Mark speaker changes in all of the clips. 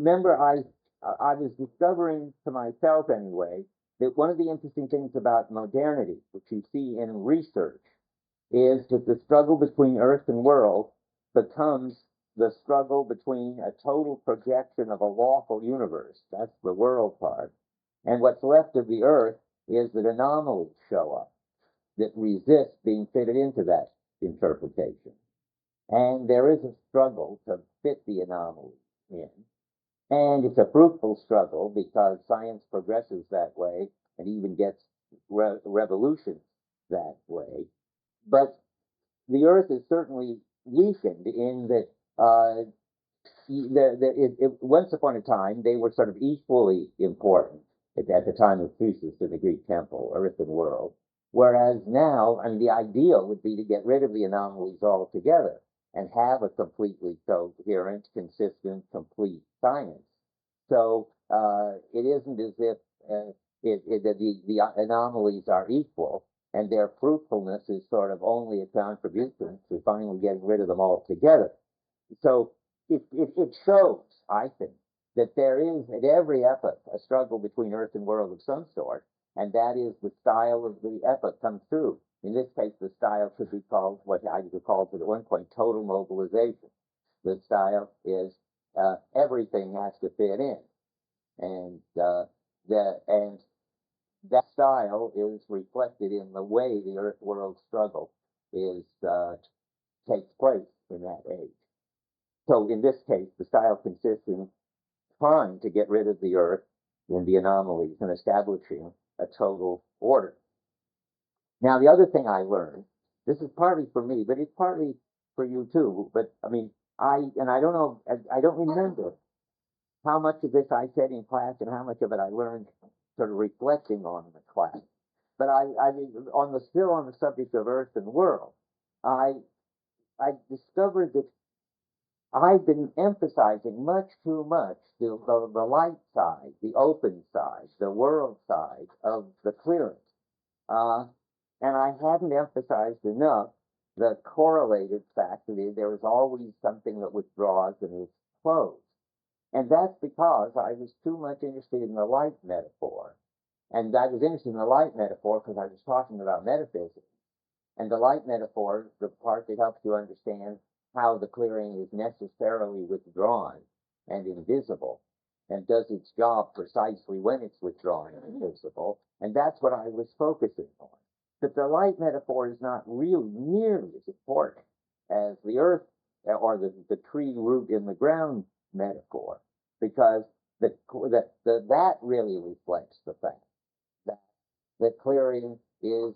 Speaker 1: remember, I was discovering to myself anyway that one of the interesting things about modernity, which you see in research, is that the struggle between earth and world becomes the struggle between a total projection of a lawful universe. That's the world part. And what's left of the earth is that anomalies show up that resist being fitted into that interpretation. And there is a struggle to fit the anomaly in. And it's a fruitful struggle because science progresses that way and even gets revolutions that way. But the Earth is certainly weakened in that once upon a time they were sort of equally important at the time of Croesus in the Greek temple, Earth and world. Whereas now, and the ideal would be to get rid of the anomalies altogether and have a completely coherent, consistent, complete science. So it isn't as if the anomalies are equal, and their fruitfulness is sort of only a contribution to finally getting rid of them altogether. So it shows, I think, that there is at every epoch a struggle between earth and world of some sort, and that is the style of the epoch comes through. In this case, the style could be called what Heidegger called it at one point total mobilization. The style is everything has to fit in, and that style is reflected in the way the Earth-world struggle takes place in that age. So in this case, the style consists in trying to get rid of the Earth and the anomalies and establishing a total order. Now, the other thing I learned, this is partly for me, but it's partly for you too. But I mean, I don't know, I don't remember how much of this I said in class and how much of it I learned sort of reflecting on the class. But I mean, still on the subject of Earth and world, I discovered that I've been emphasizing much too much the light side, the open side, the world side of the clearing. And I hadn't emphasized enough the correlated fact that there is always something that withdraws and is closed. And that's because I was too much interested in the light metaphor. And I was interested in the light metaphor because I was talking about metaphysics. And the light metaphor is the part that helps you understand how the clearing is necessarily withdrawn and invisible and does its job precisely when it's withdrawn and invisible. And that's what I was focusing on. But the light metaphor is not really nearly as important as the earth or the tree root in the ground metaphor, because that really reflects the fact that the clearing is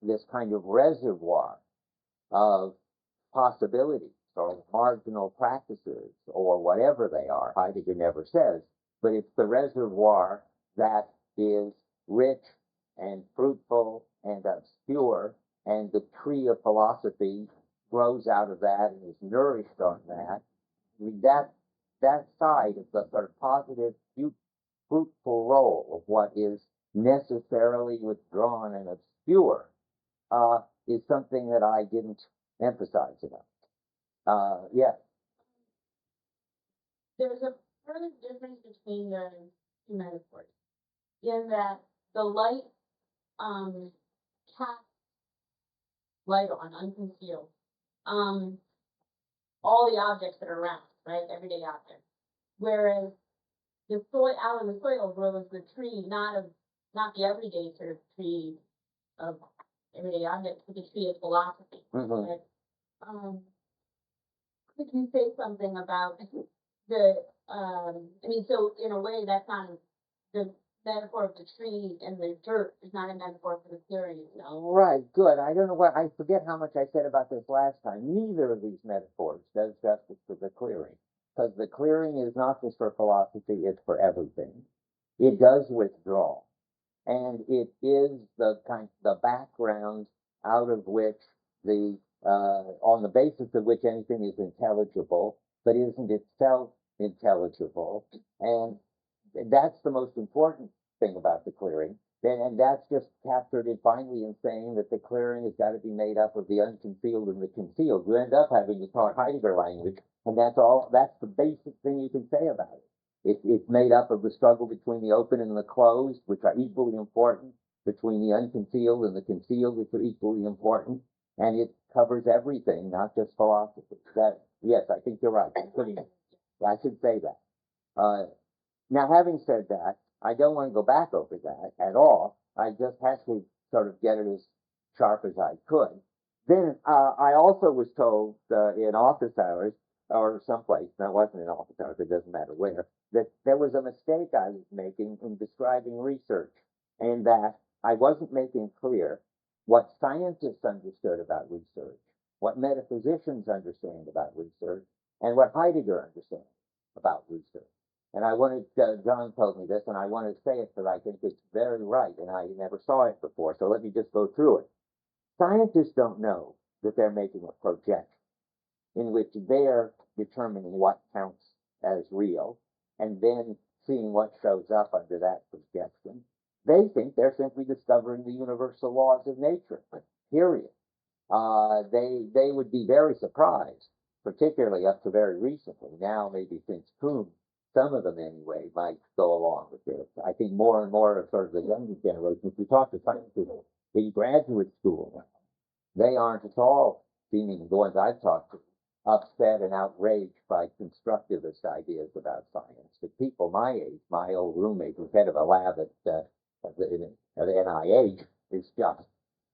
Speaker 1: this kind of reservoir of possibilities or marginal practices or whatever they are. Heidegger never says, but it's the reservoir that is rich and fruitful and obscure, and the tree of philosophy grows out of that and is nourished on that. I mean, that side of the sort of positive, fruitful role of what is necessarily withdrawn and obscure is something that I didn't emphasize enough. Yes.
Speaker 2: There's a further difference between the two metaphors in that the light casts light on, unconcealed, all the objects that are around, right? Everyday objects. Whereas the soil, out in the soil grows the tree, not the everyday sort of tree of everyday objects, but the tree of philosophy.
Speaker 1: Mm-hmm.
Speaker 2: Right? Could you say something about the? I mean, so in a way, that's not the metaphor of the tree and the dirt is not a metaphor for the clearing. No.
Speaker 1: Right, good. I don't know what, I forget how much I said about this last time. Neither of these metaphors does justice to the clearing, because the clearing is not just for philosophy, it's for everything. It does withdraw, and it is the background out of which on the basis of which anything is intelligible, but isn't itself intelligible, and that's the most important thing about the clearing, And that's just captured it finally in saying that the clearing has got to be made up of the unconcealed and the concealed. You end up having to talk Heidegger language, and that's the basic thing you can say about it. It's made up of the struggle between the open and the closed, which are equally important, between the unconcealed and the concealed, which are equally important, and it covers everything, not just philosophy. Yes, I think you're right. I should say that. Now, having said that, I don't want to go back over that at all. I just had to sort of get it as sharp as I could. Then I also was told in office hours, or someplace, that wasn't in office hours, it doesn't matter where, that there was a mistake I was making in describing research, and that I wasn't making clear what scientists understood about research, what metaphysicians understand about research, and what Heidegger understands about research. And I wanted, John told me this, and I want to say it because I think it's very right, and I never saw it before, so let me just go through it. Scientists don't know that they're making a projection in which they're determining what counts as real, and then seeing what shows up under that projection. They think they're simply discovering the universal laws of nature, period. They would be very surprised, particularly up to very recently, now maybe since Kuhn, some of them anyway, might go along with this. I think more and more of sort of the younger generation, if you talk to scientists in graduate school now, they aren't at all seeming, the ones I've talked to, upset and outraged by constructivist ideas about science. The people my age, my old roommate who's head of a lab at the NIH, is just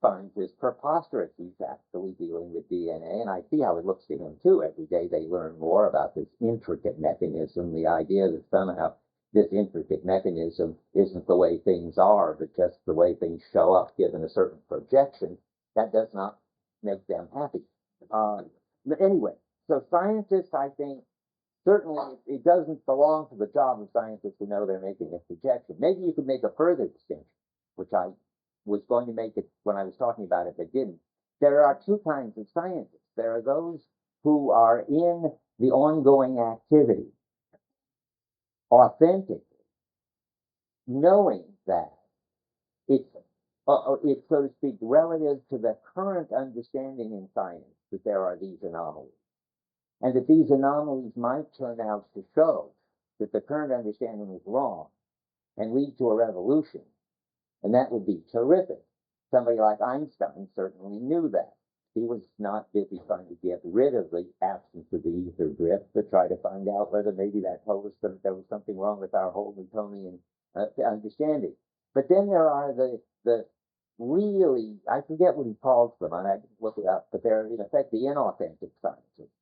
Speaker 1: finds this preposterous. He's actually dealing with DNA, and I see how it looks to him too. Every day they learn more about this intricate mechanism, the idea that somehow this intricate mechanism isn't the way things are, but just the way things show up given a certain projection. That does not make them happy. But anyway, so scientists, I think, certainly it doesn't belong to the job of scientists to know they're making a projection. Maybe you could make a further distinction, which I was going to make it when I was talking about it, but didn't. There are two kinds of scientists. There are those who are in the ongoing activity authentically, knowing that it's, so to speak, relative to the current understanding in science that there are these anomalies, and that these anomalies might turn out to show that the current understanding is wrong and lead to a revolution. And that would be terrific. Somebody like Einstein certainly knew that. He was not busy trying to get rid of the absence of the ether drift, but try to find out whether maybe that told us that there was something wrong with our whole Newtonian understanding. But then there are the really, I forget what he calls them, and I didn't look it up, but they're in effect the inauthentic scientists.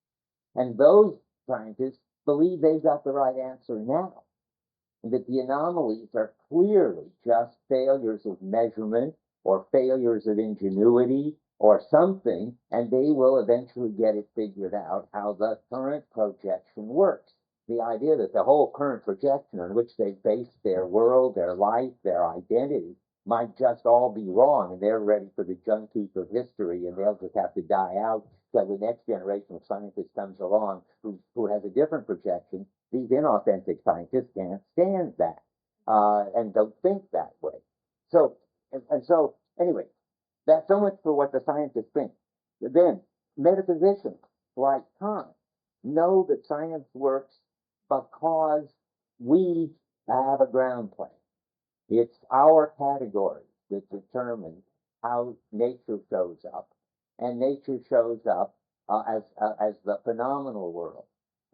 Speaker 1: And those scientists believe they've got the right answer now, and that the anomalies are clearly just failures of measurement or failures of ingenuity or something, and they will eventually get it figured out how the current projection works. The idea that the whole current projection on which they base their world, their life, their identity might just all be wrong, and they're ready for the junk heap of history, and they'll just have to die out so the next generation of scientists comes along who has a different projection. These inauthentic scientists can't stand that and don't think that way. So, and so, anyway, that's so much for what the scientists think. Then, metaphysicians like Kant know that science works because we have a ground plane. It's our categories that determine how nature shows up, and nature shows up as the phenomenal world.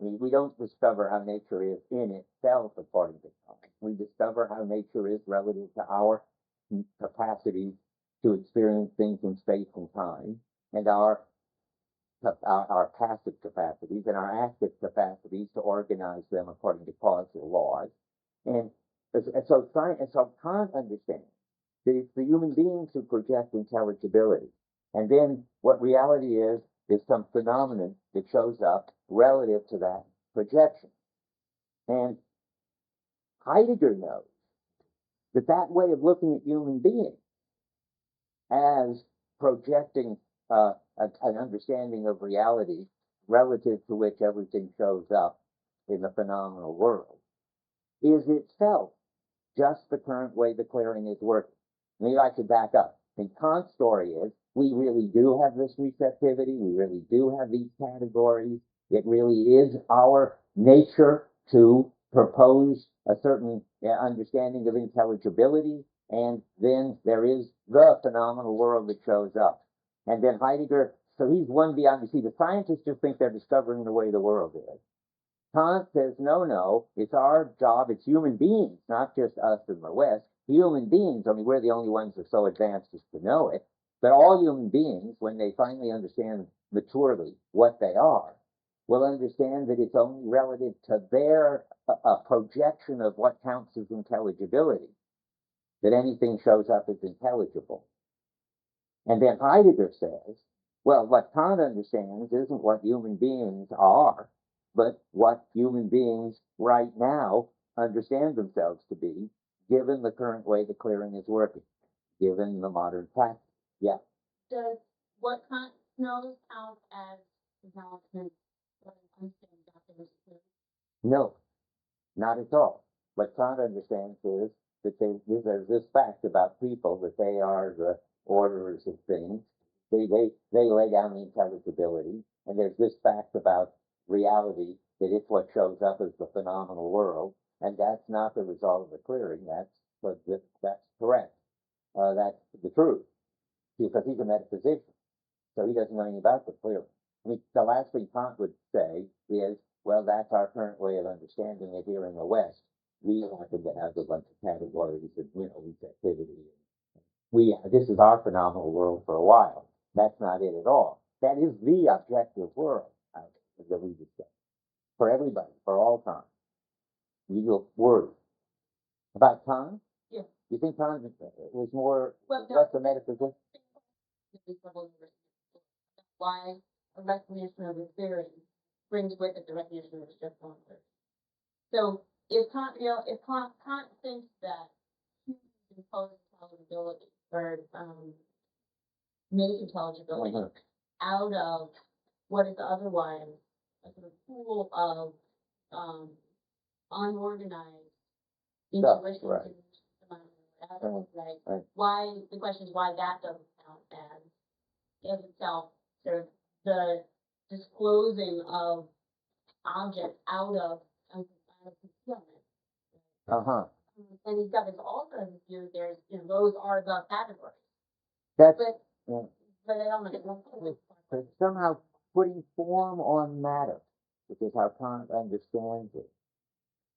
Speaker 1: I mean, we don't discover how nature is in itself according to Kant. We discover how nature is relative to our capacity to experience things in space and time, and our passive capacities and our active capacities to organize them according to causal laws. And so Kant understands that it's the human beings who project intelligibility. And then what reality is some phenomenon that shows up relative to that projection. And Heidegger knows that that way of looking at human beings as projecting an understanding of reality relative to which everything shows up in the phenomenal world is itself just the current way the clearing is working. maybe I should back up. And Kant's story is, we really do have this receptivity, we really do have these categories, it really is our nature to propose a certain understanding of intelligibility, and then there is the phenomenal world that shows up. And then Heidegger, so he's one beyond, you see, the scientists just think they're discovering the way the world is. Kant says, no, it's our job, it's human beings, not just us in the West. Human beings, I mean, we're the only ones that are so advanced as to know it, but all human beings, when they finally understand maturely what they are, will understand that it's only relative to their projection of what counts as intelligibility, that anything shows up as intelligible. And then Heidegger says, well, what Kant understands isn't what human beings are, but what human beings right now understand themselves to be, given the current way the clearing is working, given the modern practice. Yeah.
Speaker 2: Does what Kant knows count as acknowledgement or unstated documents?
Speaker 1: No, not at all. What Kant understands is that there's this fact about people, that they are the orderers of things. They lay down the intelligibility, and there's this fact about reality, that it's what shows up as the phenomenal world, and that's not the result of the clearing. That's correct. That's the truth, because he's a metaphysician, so he doesn't know anything about the clearing. I mean, the last thing Kant would say is, well, that's our current way of understanding it here in the West. We happen to have a bunch of categories of, receptivity. This is our phenomenal world for a while. That's not it at all. That is the objective world that we discuss. For everybody, for all time. You worry about Kant?
Speaker 2: Yeah.
Speaker 1: You think Kant was more,
Speaker 2: less
Speaker 1: a metaphysician?
Speaker 2: Why a recognition of the theory brings with it the recognition of the strict concept. So if Kant thinks that humans impose intelligibility or make intelligibility out of what is otherwise a sort of pool of unorganized intuitions,
Speaker 1: right. Right.
Speaker 2: Why the question is why that doesn't count as itself sort of the disclosing of objects out of concealment. And he's got this also view. There's those are the categories.
Speaker 1: But
Speaker 2: I don't know.
Speaker 1: But somehow putting form on matter, which is how Kant understands it,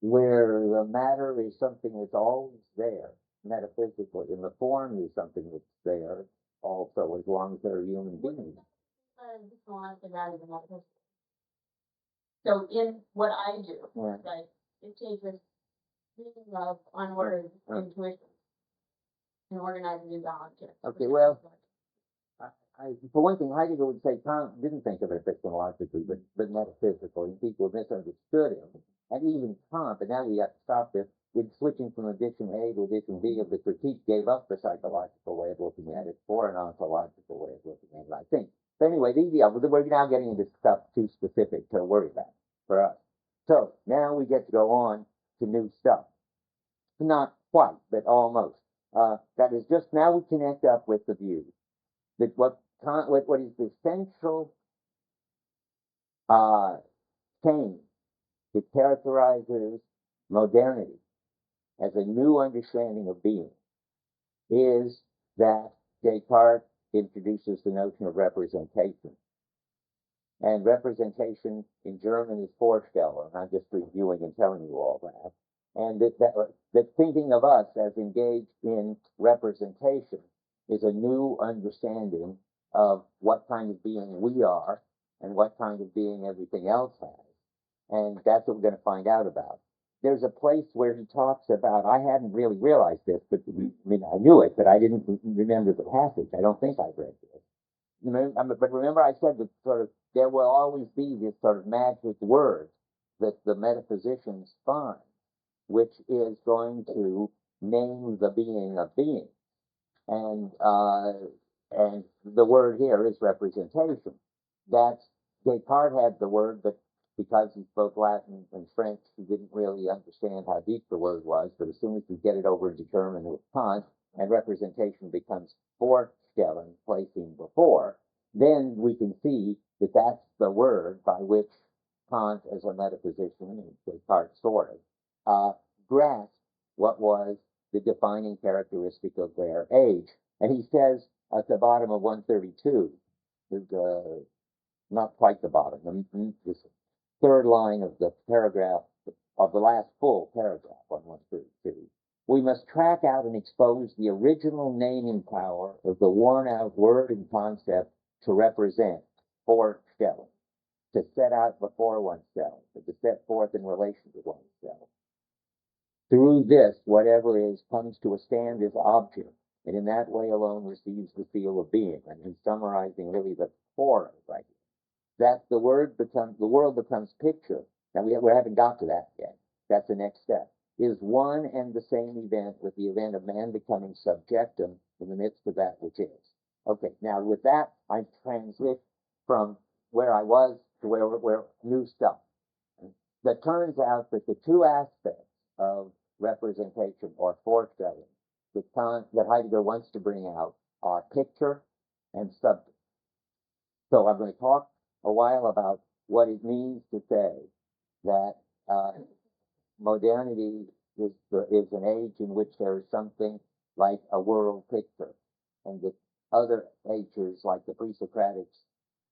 Speaker 1: where the matter is something that's always there, metaphysically, and the form is something that's there also, as long as there are human beings.
Speaker 2: So in what I do, right, it takes this feeling of unordered intuition and organizing these objects.
Speaker 1: Okay, well, for one thing, Heidegger would say Kant didn't think of it epistemologically, but metaphysically, and people misunderstood him. And even Kant, but now we have to stop this, with switching from edition A to edition B of the critique, gave up the psychological way of looking at it for an ontological way of looking at it, I think. So anyway, we're now getting into stuff too specific to worry about for us. So now we get to go on to new stuff. Not quite, but almost. That is just now we connect up with the view that what is the essential change that characterizes modernity as a new understanding of being is that Descartes introduces the notion of representation. And representation in German is Vorstellung. I'm just reviewing and telling you all that. And that thinking of us as engaged in representation is a new understanding of what kind of being we are and what kind of being everything else has. And that's what we're going to find out about. There's a place where he talks about, I hadn't really realized this, but I knew it, but I didn't remember the passage. I don't think I've read this. But remember I said that sort of there will always be this sort of magic word that the metaphysicians find, which is going to name the being of being. And the word here is representation. That's Descartes had the word, but because he spoke Latin and French, he didn't really understand how deep the word was. But as soon as you get it over into German with Kant, and representation becomes Vorstellung, placing before, then we can see that that's the word by which Kant, as a metaphysician, and Descartes sort of, grasped what was the defining characteristic of their age. And he says at the bottom of 132, not quite the bottom, this third line of the paragraph, of the last full paragraph on 132, we must track out and expose the original naming power of the worn-out word and concept to represent Vorstellung, to set out before oneself, to set forth in relation to oneself. Through this, whatever is comes to a stand as object, and in that way alone receives the seal of being. And he's summarizing really the core of it right here. That the world becomes picture. Now we haven't got to that yet. That's the next step. Is one and the same event with the event of man becoming subjectum in the midst of that which is. Okay, now with that, I transit from where I was to where new stuff. That turns out that the two aspects of representation or Vorstellung that Heidegger wants to bring out are picture and subject. So I'm going to talk a while about what it means to say that modernity is an age in which there is something like a world picture, and that other ages, like the pre-Socratics,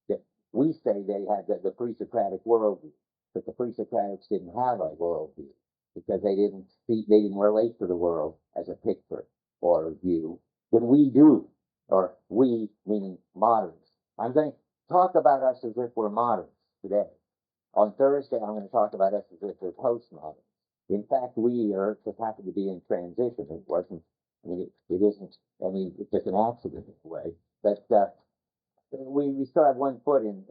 Speaker 1: that we say they had the pre-Socratic worldview, but the pre-Socratics didn't have a worldview because they didn't relate to the world as a picture or a view. But we do, or we meaning moderns. I'm going to talk about us as if we're moderns today. On Thursday, I'm going to talk about us as if we're postmoderns. In fact, we are just happen to be in transition. It wasn't. I mean, it isn't. I mean, it's just an accident in a way. But we still have one foot in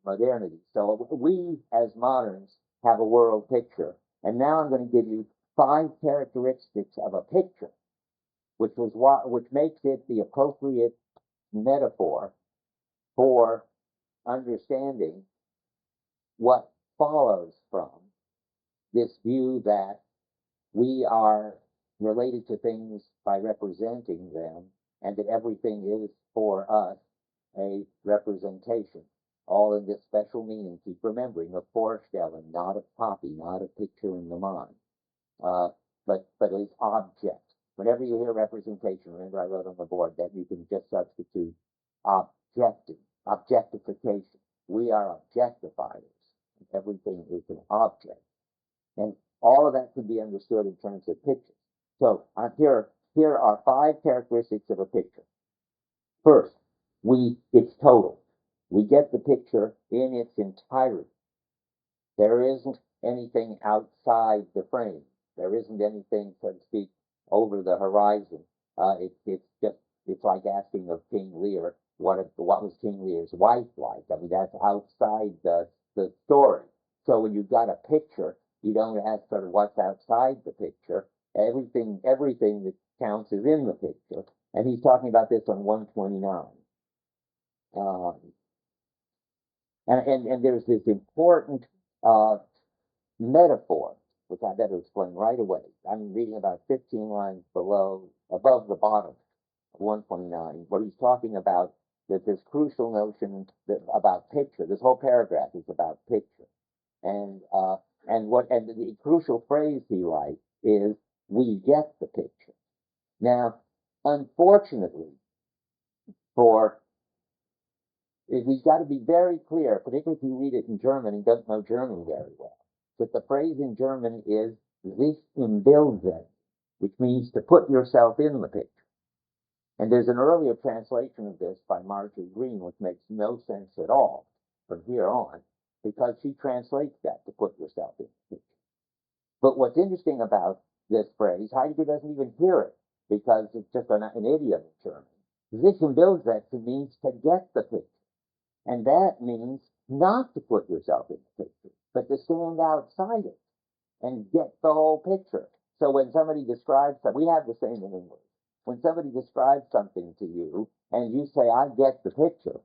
Speaker 1: modernity. So we, as moderns, have a world picture. And now I'm going to give you 5 characteristics of a picture, which makes it the appropriate metaphor for understanding what follows from this view that we are related to things by representing them, and that everything is for us a representation, all in this special meaning. Keep remembering a Vorstellung, not a copy, not a picture in the mind, but as object. Whenever you hear representation, remember I wrote on the board that you can just substitute objectification. We are objectifiers. Everything is an object. And all of that can be understood in terms of pictures. So here are 5 characteristics of a picture. First, it's total. We get the picture in its entirety. There isn't anything outside the frame. There isn't anything, so to speak, over the horizon. It's like asking of King Lear, what was King Lear's wife like? I mean, that's outside the story. So when you've got a picture, you don't ask sort of what's outside the picture. Everything that counts is in the picture. And he's talking about this on 129. And there's this important metaphor, which I better explain right away. I'm reading about 15 lines above the bottom of 129, where he's talking about that this crucial notion about picture. This whole paragraph is about picture. And the crucial phrase he likes is, we get the picture. Now, unfortunately, we've got to be very clear, particularly if you read it in German and don't know German very well, that the phrase in German is sich im Bild sehen, which means to put yourself in the picture. And there's an earlier translation of this by Marjorie Green, which makes no sense at all from here on, because she translates that to put yourself in the picture. But what's interesting about this phrase, Heidegger doesn't even hear it, because it's just an idiom in German. Sich im Bild sehen means to get the picture. And that means not to put yourself in the picture, but to stand outside it and get the whole picture. So when somebody describes something, we have the same in English. When somebody describes something to you and you say, I get the picture,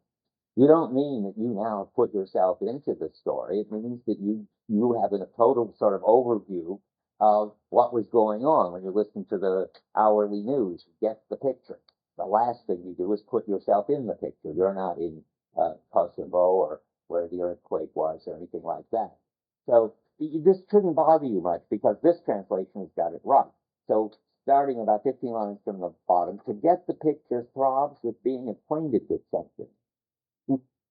Speaker 1: you don't mean that you now put yourself into the story. It means that you have a total sort of overview of what was going on when you're listening to the hourly news. You get the picture. The last thing you do is put yourself in the picture. You're not in Kosovo or where the earthquake was or anything like that. So this shouldn't bother you much because this translation has got it right. So starting about 15 lines from the bottom, to get the picture throbs with being acquainted with something,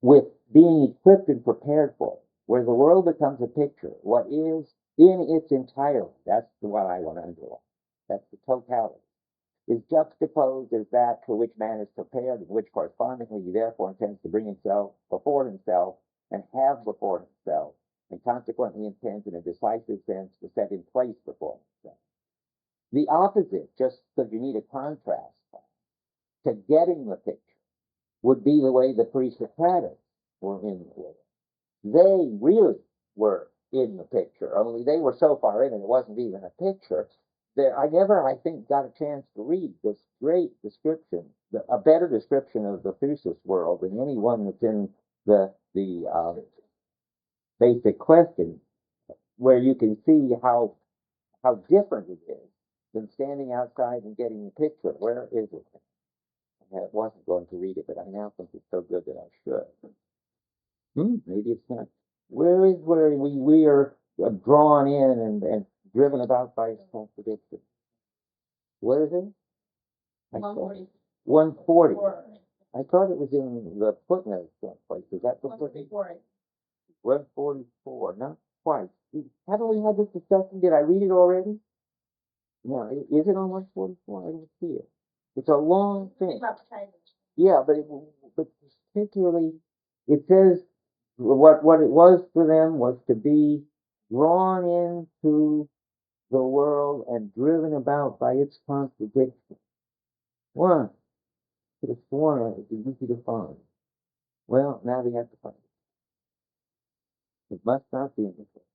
Speaker 1: with being equipped and prepared for it, where the world becomes a picture, what is in its entirety, that's the one I want to underline, that's the totality, is juxtaposed as that for which man is prepared, and which correspondingly he therefore intends to bring himself before himself and have before himself, and consequently intends in a decisive sense to set in place before himself. The opposite, just because you need a contrast to getting the picture, would be the way the pre-Socratics were in the world. They really were in the picture, only they were so far in it wasn't even a picture. I never, I think, got a chance to read this great description, a better description of the Thusis world than any one that's in the basic question, where you can see how different it is than standing outside and getting the picture. Where is it? I wasn't going to read it, but I now think it's so good that I should. Maybe it's not. Where is where we are drawn in and driven about by its contradiction? What is it?
Speaker 2: 140.
Speaker 1: 140. I thought it was in the footnotes someplace. Is that the footnote? 144. Not quite. Haven't we had this discussion? Did I read it already? No. Is it on 144? I didn't see it. It's a long thing. Yeah, but particularly it says what it was for them was to be drawn into the world and driven about by its contradiction. One, could have sworn it would be easy to find. Well, now we have to find it. It must not be in this book.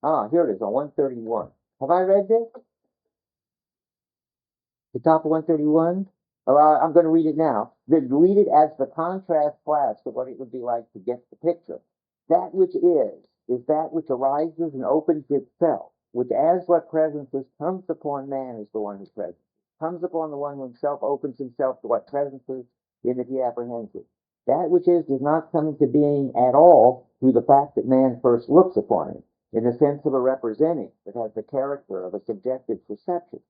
Speaker 1: Ah, here it is on 131. Have I read this? The top of 131? I'm going to read it now. Then read it as the contrast class to what it would be like to get the picture. That which is that which arises and opens itself, which as what presences comes upon man is the one who presents. Comes upon the one who himself opens himself to what presences in that he apprehends it. That which is does not come into being at all through the fact that man first looks upon it, in the sense of a representing that has the character of a subjective perception.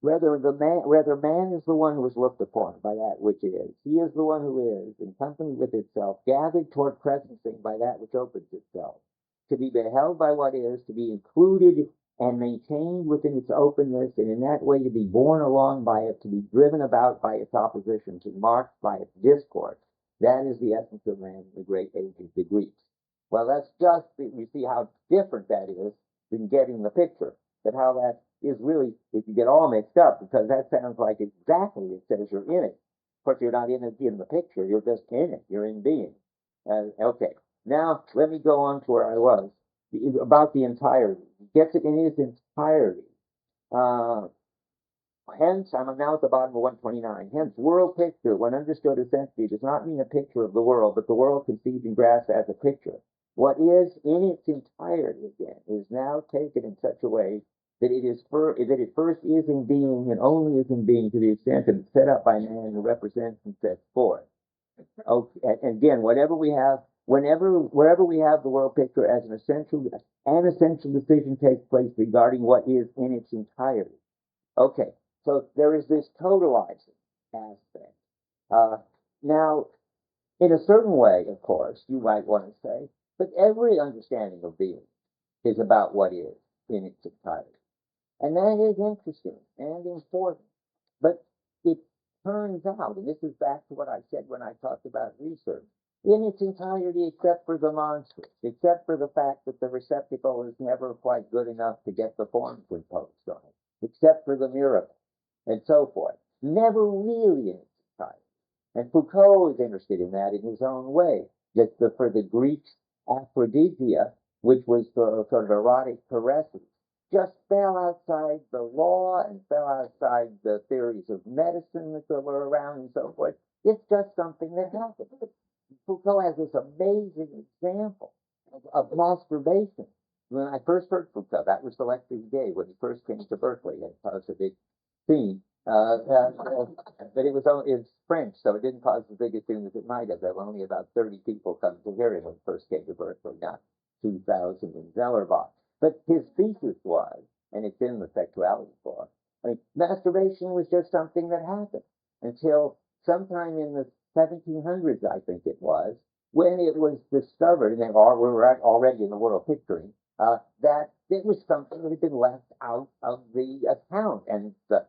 Speaker 1: Rather, man is the one who is looked upon by that which is. He is the one who is, in company with itself, gathered toward presencing by that which opens itself. To be beheld by what is, to be included and maintained within its openness, and in that way to be borne along by it, to be driven about by its opposition, to be marked by its discord. That is the essence of man in the great age of the Greeks. Well, that's just, you see how different that is than getting the picture, but how that is really, if you get all mixed up, because that sounds like exactly it says you're in it. Of course, you're not in the picture, you're just in it, you're in being. Okay, now let me go on to where I was, about the entirety. It gets it in its entirety. Hence, I'm now at the bottom of 129. Hence, world picture, when understood essentially, does not mean a picture of the world, but the world conceived and grasped as a picture. What is in its entirety, again, is now taken in such a way that it first is in being and only is in being to the extent that it's set up by man who represents and sets forth. Okay, and again, wherever we have the world picture as an essential decision takes place regarding what is in its entirety. Okay, so there is this totalizing aspect. Now, in a certain way, of course, you might want to say, but every understanding of being is about what is in its entirety. And that is interesting and important. But it turns out, and this is back to what I said when I talked about research, in its entirety except for the monstrous, except for the fact that the receptacle is never quite good enough to get the forms imposed on it, except for the miracle, and so forth. Never really in its entirety. And Foucault is interested in that in his own way. That for the Greeks, aphrodisia, which was the sort of erotic caresses, just fell outside the law and fell outside the theories of medicine that were around and so forth. It's just something that happened. Foucault has this amazing example of masturbation when I first heard Foucault, that was the lecture he gave when he first came to Berkeley, and it caused a big scene. But it's French, so it didn't cause the biggest scene as it might have. There were only about 30 people come to hear him when he first came to Berkeley, not 2,000 in Zellerbach. But his thesis was, and it's in the sexuality clause, I mean, masturbation was just something that happened until sometime in the 1700s, I think it was, when it was discovered, and then we were already in the world picturing, that it was something that had been left out of the account, and the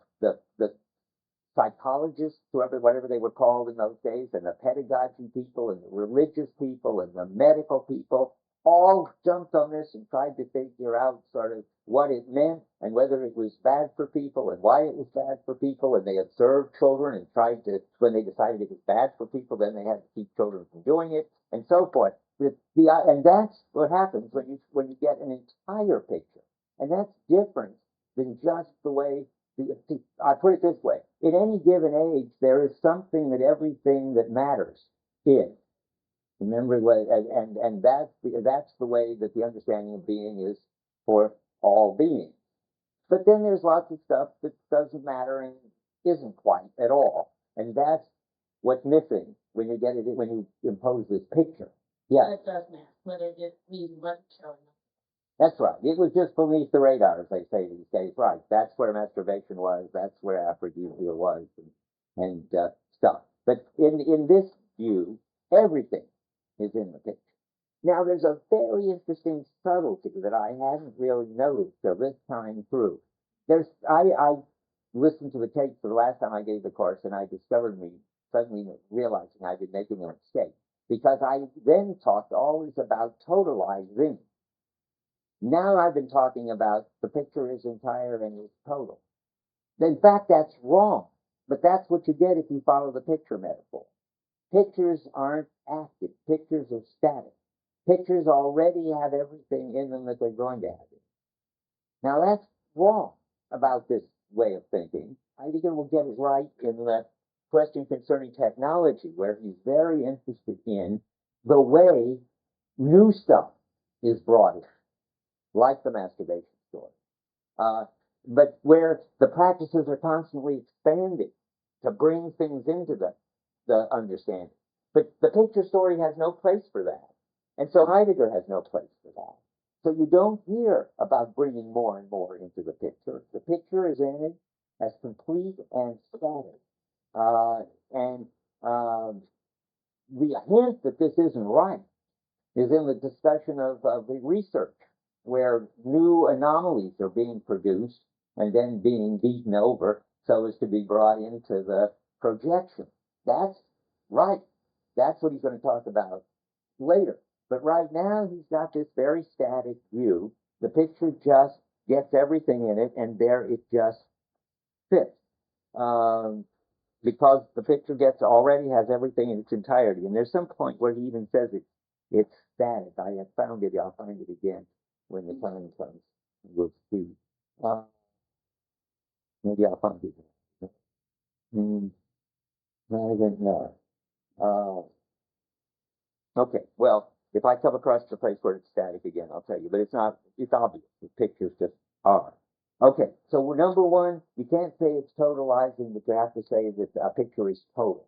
Speaker 1: psychologists, whatever they were called in those days, and the pedagogy people, and the religious people, and the medical people, all jumped on this and tried to figure out sort of what it meant and whether it was bad for people and why it was bad for people. And they observed children and tried to, when they decided it was bad for people, then they had to keep children from doing it and so forth. And that's what happens when you get an entire picture. And that's different than just the way, I put it this way, in any given age, there is something that everything that matters is. Remember, and that's the way that the understanding of being is for all beings. But then there's lots of stuff that doesn't matter and isn't quite at all, and that's what's missing when you get it when you impose this picture. Yeah,
Speaker 2: it does matter whether it just means wasn't showing up.
Speaker 1: That's right. It was just beneath the radar, as they say these days. Right. That's where masturbation was. That's where aphrodisia was, and stuff. But in this view, everything is in the picture. Now, there's a very interesting subtlety that I hadn't really noticed till this time through. I listened to the tapes for the last time I gave the course, and I discovered me suddenly realizing I'd been making a mistake, because I then talked always about totalizing. Now I've been talking about the picture is entire and is total. In fact, that's wrong, but that's what you get if you follow the picture metaphor. Pictures aren't active. Pictures are static. Pictures already have everything in them that they're going to have. Now that's wrong about this way of thinking. Heidegger will get it right in the question concerning technology, where he's very interested in the way new stuff is brought in, like the masturbation story. But where the practices are constantly expanding to bring things into the understanding. But the picture story has no place for that. And so Heidegger has no place for that. So you don't hear about bringing more and more into the picture. The picture is in it as complete and static. The hint that this isn't right is in the discussion of the research, where new anomalies are being produced and then being beaten over so as to be brought into the projection. That's right. That's what he's going to talk about later. But right now, he's got this very static view. The picture just gets everything in it, and there it just fits. Because the picture already has everything in its entirety. And there's some point where he even says it's static. I have found it. I'll find it again when the time comes. We'll see. Maybe I'll find it. I don't know. Okay, well, if I come across the place where it's static again, I'll tell you. But it's not, it's obvious. The pictures just are. Okay, so number one, you can't say it's totalizing, but you have to say that a picture is total.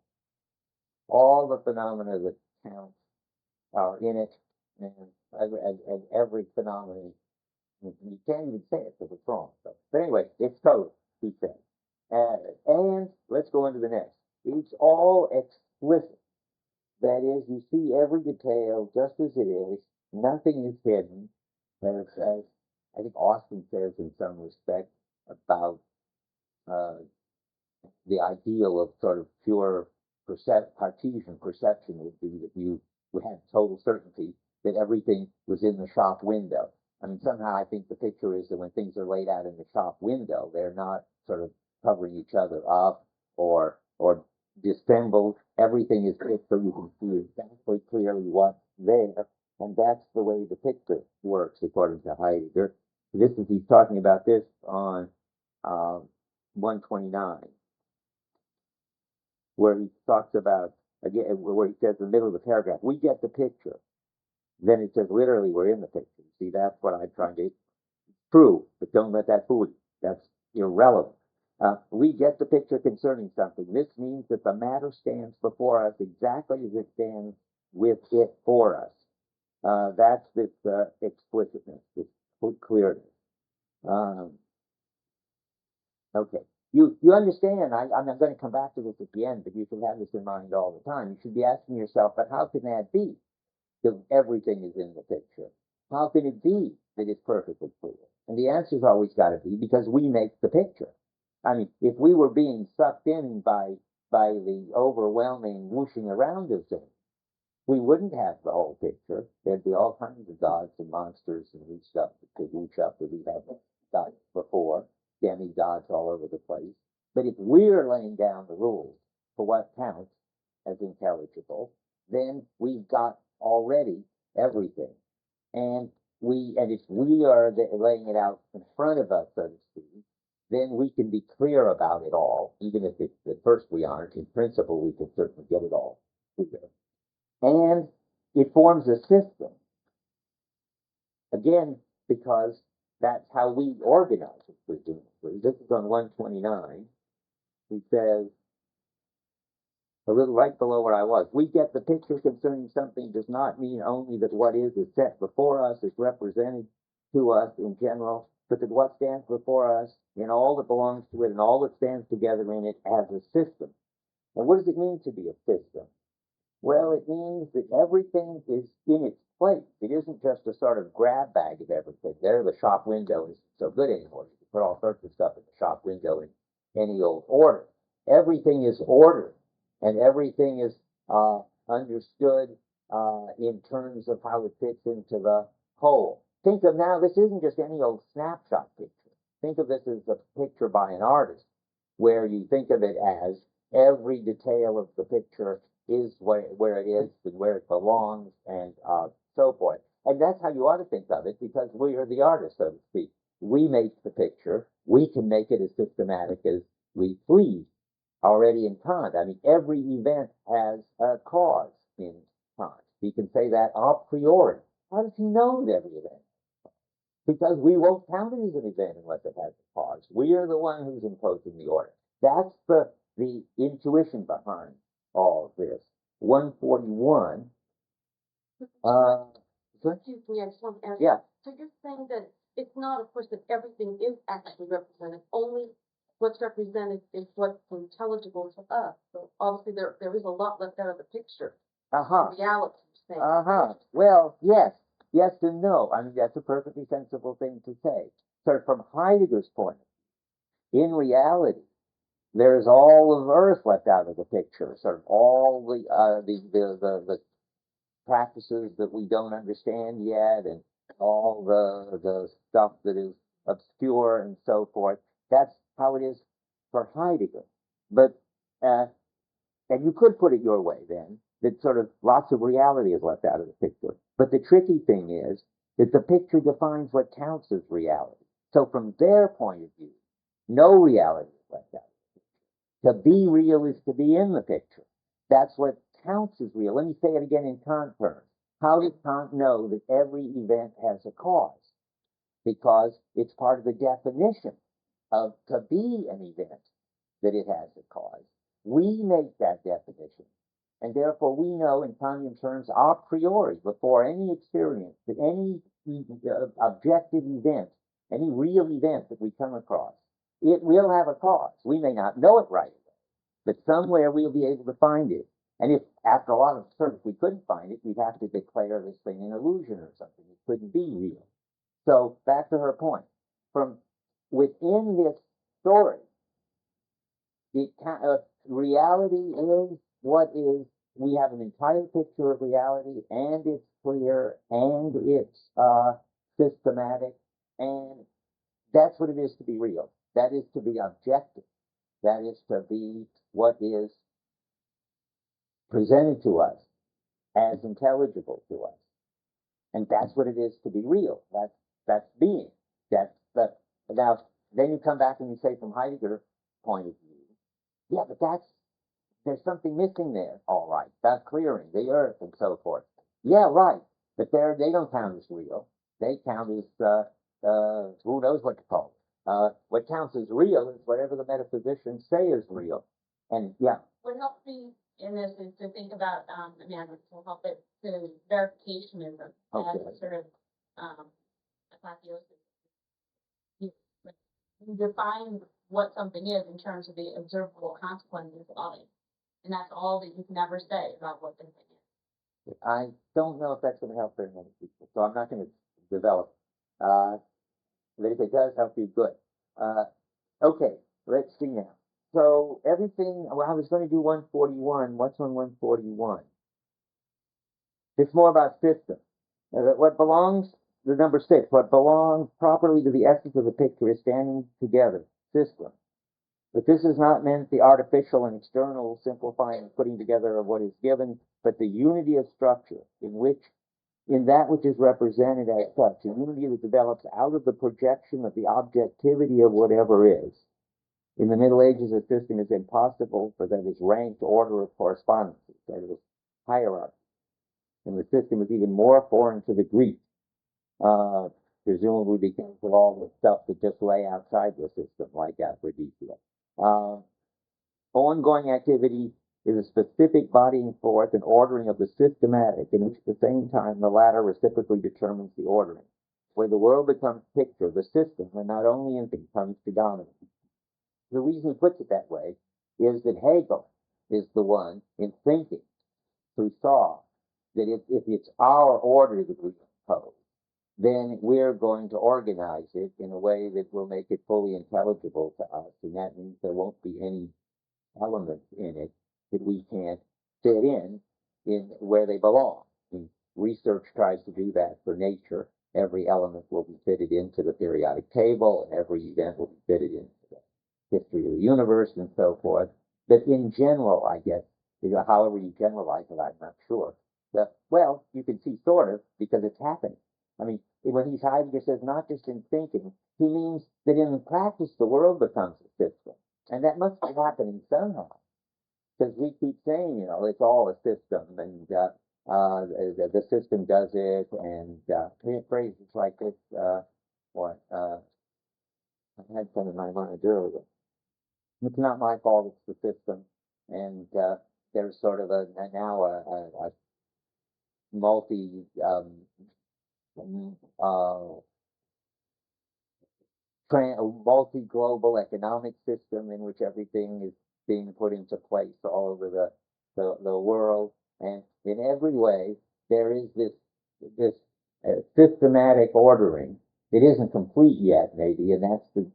Speaker 1: All the phenomena that count are in it, and every phenomenon. You can't even say it because it's wrong. But anyway, it's total, he said. And let's go into the next. It's all explicit. That is, you see every detail just as it is. Nothing is hidden. As I think Austin says in some respect about the ideal of sort of pure Cartesian perception would be that you would have total certainty that everything was in the shop window. I mean, somehow I think the picture is that when things are laid out in the shop window, they're not sort of covering each other up or disassembled. Everything is fit so you can see exactly clearly what's there. And that's the way the picture works, according to Heidegger. He's talking about this on 129, where he talks about, again, where he says in the middle of the paragraph, we get the picture. then it says literally we're in the picture. See, that's what I'm trying to prove, but don't let that fool you. That's irrelevant. We get the picture concerning something. This means that the matter stands before us exactly as it stands with it for us. That's this explicitness, this clearness. Okay. You understand, I'm going to come back to this at the end, but you should have this in mind all the time. You should be asking yourself, but how can that be? If everything is in the picture. How can it be that it's perfectly clear? And the answer's always got to be because we make the picture. I mean, if we were being sucked in by the overwhelming whooshing around of things, we wouldn't have the whole picture. There'd be all kinds of gods and monsters and stuff that could whoosh up that we haven't got before, demigods all over the place. But if we're laying down the rules for what counts as intelligible, then we've got already everything. And if we are laying it out in front of us, so to speak, then we can be clear about it all, even if at first we aren't. In principle, we can certainly get it all clear. And it forms a system. Again, because that's how we organize it, presumably. This is on 129. He says, a little right below where I was, we get the picture concerning something does not mean only that what is set before us is represented to us in general, but that what stands before us in all that belongs to it and all that stands together in it as a system. And what does it mean to be a system? Well, it means that everything is in its place. It isn't just a sort of grab bag of everything. There, the shop window isn't so good anymore. You can put all sorts of stuff in the shop window in any old order. Everything is ordered, and everything is understood in terms of how it fits into the whole. Think of now, this isn't just any old snapshot picture. Think of this as a picture by an artist, where you think of it as every detail of the picture is where it is and where it belongs and so forth. And that's how you ought to think of it, because we are the artists, so to speak. We make the picture. We can make it as systematic as we please. Already in Kant, I mean, every event has a cause in Kant. He can say that a priori. How does he know that every event? Because we won't count it as an event unless it has a cause. We are the one who's imposing the order. That's the intuition behind all of this. 141.
Speaker 2: Excuse me, I just want to ask.
Speaker 1: Yeah.
Speaker 2: So you're saying that it's not, of course, that everything is actually represented. Only what's represented is what's intelligible to us. So obviously there is a lot left out of the picture. Reality, you're saying.
Speaker 1: Well, yes. Yes and no. I mean, that's a perfectly sensible thing to say. So from Heidegger's point, in reality, there's all of Earth left out of the picture. Sort of all the practices that we don't understand yet, and all the stuff that is obscure and so forth. That's how it is for Heidegger. But and you could put it your way then, that sort of lots of reality is left out of the picture. But the tricky thing is that the picture defines what counts as reality. So from their point of view, no reality is left out. To be real is to be in the picture. That's what counts as real. Let me say it again in Kant terms. How did Kant know that every event has a cause? Because it's part of the definition of to be an event that it has a cause. We make that definition. And therefore we know in Kantian terms a priori, before any experience, that any objective event, any real event that we come across, it will have a cause. We may not know it right away, but somewhere we'll be able to find it. And if after a lot of search we couldn't find it, we'd have to declare this thing an illusion or something. It couldn't be real. So back to her point. From within this story, reality is what is. We have an entire picture of reality, and it's clear, and it's systematic, and that's what it is to be real. That is to be objective. That is to be what is presented to us as intelligible to us. And that's what it is to be real. That's being. Now, then you come back and you say from Heidegger's point of view, yeah, but there's something missing there. All right, that clearing, the earth and so forth. Yeah, right. But they don't count as real. They count as, who knows what to call it. What counts as real is whatever the metaphysicians say is real. And yeah.
Speaker 2: What helps me in this is to think about, this will help it to verificationism as sort of, apotheosis. You define what something is in terms of the observable consequences of it. And that's all that you can ever say about what the thing is.
Speaker 1: I don't know if that's going to help very many people, so I'm not going to develop. But if it does help you, good. Okay, let's see now. So everything, well, I was going to do 141. What's on 141? It's more about system. What belongs, the number 6, what belongs properly to the essence of the picture is standing together, system. But this is not meant the artificial and external simplifying and putting together of what is given, but the unity of structure in that which is represented as such, a unity that develops out of the projection of the objectivity of whatever is. In the Middle Ages, a system is impossible, for that is ranked order of correspondences, that is hierarchy. And the system is even more foreign to the Greek, presumably because of all the stuff that just lay outside the system, like Aphrodisia. Ongoing activity is a specific bodying forth and ordering of the systematic, in which at the same time the latter reciprocally determines the ordering. Where the world becomes picture, the system, and not only in becomes predominant. The reason he puts it that way is that Hegel is the one in thinking who saw that if it's our order that we impose, then we're going to organize it in a way that will make it fully intelligible to us, and that means there won't be any elements in it that we can't fit in where they belong. And research tries to do that for nature. Every element will be fitted into the periodic table, and every event will be fitted into the history of the universe and so forth. But in general, I guess, however you generalize it, I'm not sure. Well, you can see sort of, because it's happening. I mean, when Heidegger says not just in thinking, he means that in practice the world becomes a system. And that must be happening somehow. Because we keep saying, it's all a system, and the system does it, and phrases like this, I had some in my mind earlier. It's not my fault, it's the system. And there's sort of a multi-global economic system in which everything is being put into place all over the world, and in every way there is this systematic ordering. It isn't complete yet, maybe, and that's the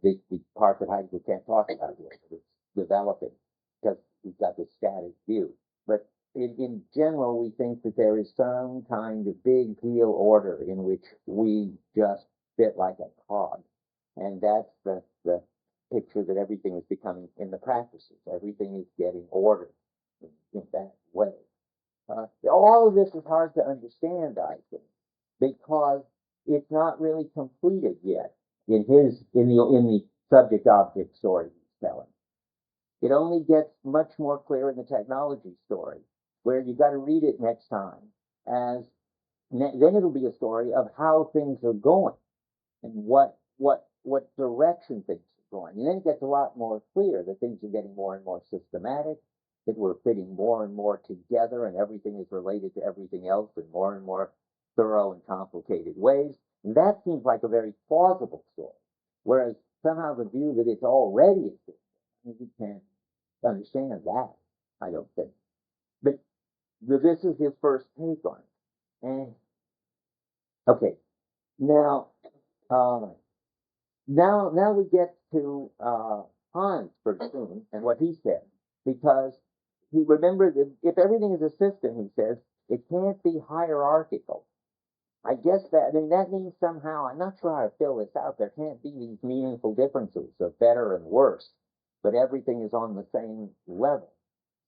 Speaker 1: part that Heidegger can't talk about yet. It's developing because we've got this static view. But in general, we think that there is some kind of big deal order in which we just fit like a cog. And that's the picture that everything is becoming in the practices. Everything is getting ordered in that way. All of this is hard to understand, I think, because it's not really completed yet in the subject-object story he's telling. It only gets much more clear in the technology story, where you got to read it next time as then it'll be a story of how things are going and what direction things are going. And then it gets a lot more clear that things are getting more and more systematic, that we're fitting more and more together, and everything is related to everything else in more and more thorough and complicated ways. And that seems like a very plausible story. Whereas somehow the view that it's already a system, you can't understand that, I don't think. But this is his first take on it. And okay, now we get to Hans pretty soon and what he said, because he remembered that if everything is a system, he says, it can't be hierarchical. I guess that means somehow, I'm not sure how to fill this out, there can't be these meaningful differences of better and worse, but everything is on the same level.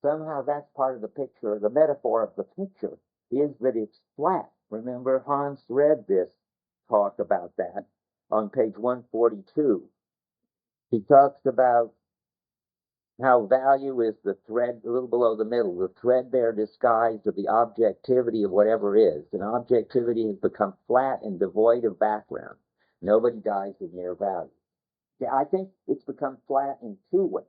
Speaker 1: Somehow that's part of the picture. The metaphor of the picture is that it's flat. Remember, Hans read this talk about that on page 142. He talks about how value is the thread, a little below the middle, the threadbare disguise of the objectivity of whatever is. And objectivity has become flat and devoid of background. Nobody dies with mere value. Yeah, I think it's become flat in two ways.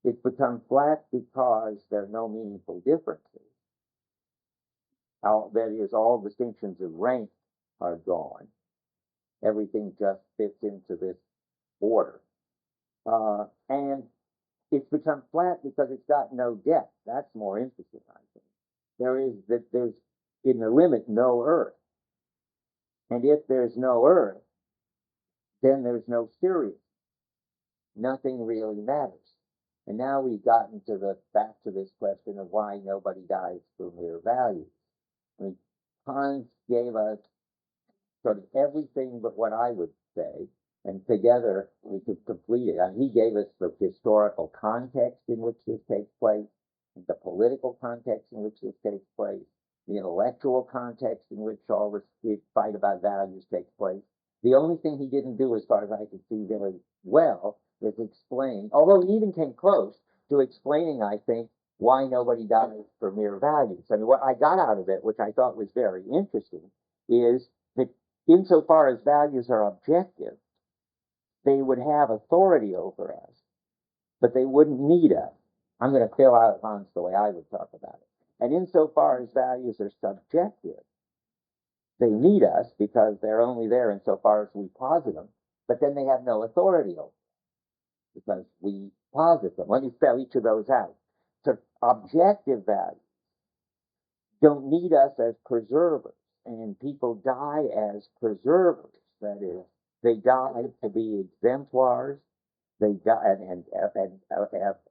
Speaker 1: It's become flat because there are no meaningful differences. That is, all distinctions of rank are gone. Everything just fits into this order. And it's become flat because it's got no depth. That's more interesting, I think. There's, in the limit, no earth. And if there's no earth, then there's no serious. Nothing really matters. And now we've gotten back to this question of why nobody dies for mere values. I mean, Hans gave us sort of everything but what I would say, and together we could complete it. And he gave us the historical context in which this takes place, the political context in which this takes place, the intellectual context in which all this fight about values takes place. The only thing he didn't do, as far as I could see very well, is explain, although he even came close to explaining, I think, why nobody dies for mere values. I mean, what I got out of it, which I thought was very interesting, is that insofar as values are objective, they would have authority over us, but they wouldn't need us. I'm going to fill out Hans the way I would talk about it. And insofar as values are subjective, they need us because they're only there insofar as we posit them, but then they have no authority over us because we posit them. Let me spell each of those out. So objective values don't need us as preservers, and people die as preservers. That is, they die to be exemplars. They die and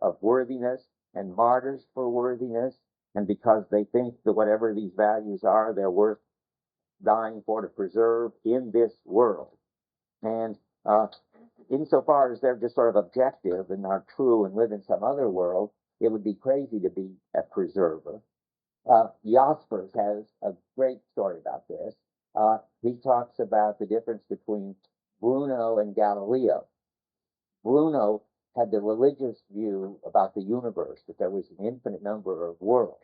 Speaker 1: of worthiness and martyrs for worthiness, and because they think that whatever these values are, they're worth dying for, to preserve in this world. And insofar as they're just sort of objective and are true and live in some other world, it would be crazy to be a preserver. Jaspers has a great story about this. He talks about the difference between Bruno and Galileo. Bruno had the religious view about the universe, that there was an infinite number of worlds.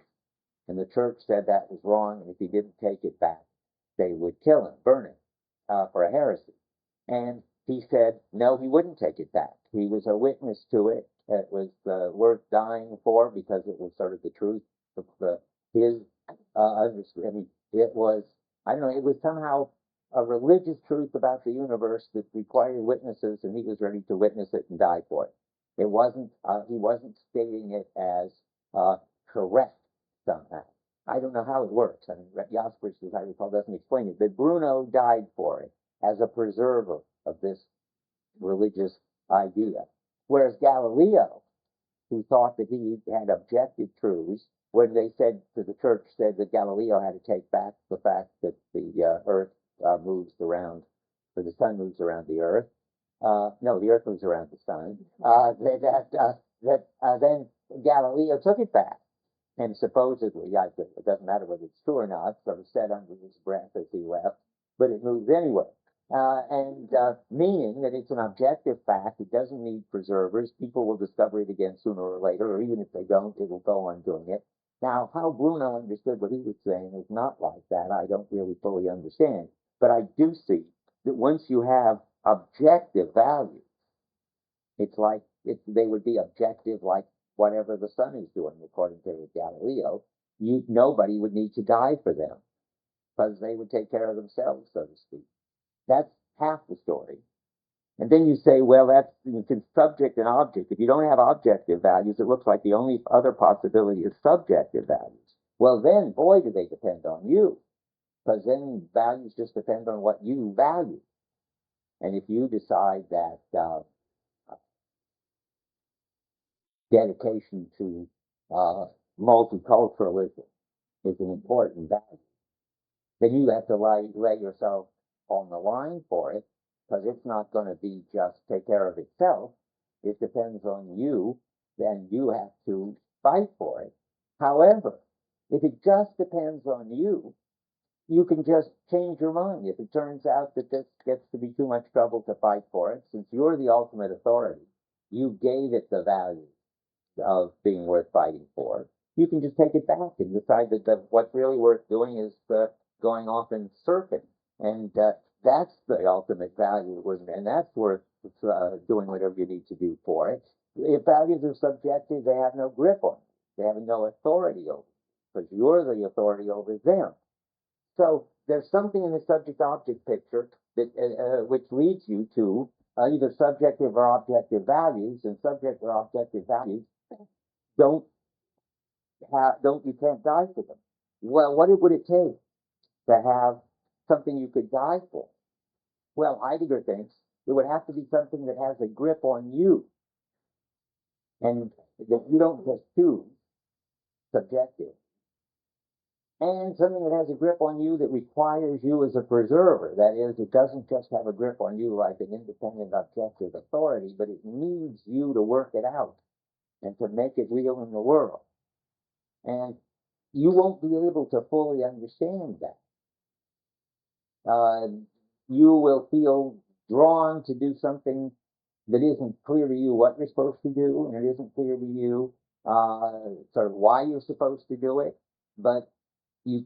Speaker 1: And the church said that was wrong, and if he didn't take it back, they would kill him, burn him, for a heresy. And he said, no, he wouldn't take it back. He was a witness to it. It was worth dying for because it was sort of the truth of his understanding. It was, I don't know, it was somehow a religious truth about the universe that required witnesses, and he was ready to witness it and die for it. It wasn't, he wasn't stating it as correct somehow. I don't know how it works. I mean, Jaspers, as I recall, doesn't explain it, but Bruno died for it as a preserver of this religious idea. Whereas Galileo, who thought that he had objective truths, when they said to the church, said that Galileo had to take back the fact that the earth moves around, or the sun moves around the earth. No, the earth moves around the sun. Then Galileo took it back. And supposedly, it doesn't matter whether it's true or not, sort of said under his breath as he left, but it moves anyway. Meaning that it's an objective fact. It doesn't need preservers. People will discover it again sooner or later, or even if they don't, it will go on doing it. Now, how Bruno understood what he was saying is not like that. I don't really fully understand. But I do see that once you have objective values, it's like they would be objective like whatever the sun is doing, according to Galileo. Nobody would need to die for them because they would take care of themselves, so to speak. That's half the story. And then you say, well, that's subject and object. If you don't have objective values, it looks like the only other possibility is subjective values. Well, then, boy, do they depend on you, because then values just depend on what you value. And if you decide that dedication to multiculturalism is an important value, then you have to lay yourself on the line for it, because it's not going to be just take care of itself. It depends on you, then you have to fight for it. However, if it just depends on you, you can just change your mind. If it turns out that this gets to be too much trouble to fight for it, since you're the ultimate authority, you gave it the value. of being worth fighting for, you can just take it back and decide that what's really worth doing is going off and surfing. And that's the ultimate value, and that's worth doing whatever you need to do for it. If values are subjective, they have no grip on you. They have no authority over you, because you're the authority over them. So there's something in the subject-object picture that which leads you to either subjective or objective values, and subject or objective values you can't die for them. Well, what would it take to have something you could die for? Well, Heidegger thinks it would have to be something that has a grip on you, and that you don't just choose subjective, and something that has a grip on you that requires you as a preserver. That is, it doesn't just have a grip on you like an independent objective authority, but it needs you to work it out and to make it real in the world. And you won't be able to fully understand that. You will feel drawn to do something that isn't clear to you what you're supposed to do, and it isn't clear to you sort of why you're supposed to do it. But the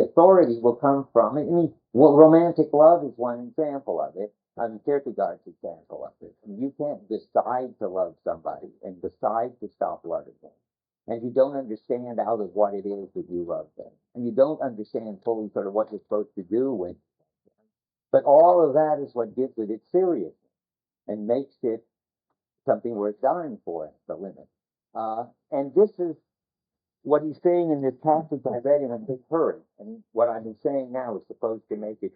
Speaker 1: authority will come from it. I mean, romantic love is one example of it. I mean, Kierkegaard's example of it. You can't decide to love somebody and decide to stop loving them. And you don't understand out of what it is that you love them. And you don't understand fully sort of what you're supposed to do with them. But all of that is what gives it its seriousness and makes it something worth dying for at the limit. And this is what he's saying in this passage I read in a big hurry. And what I've been saying now is supposed to make it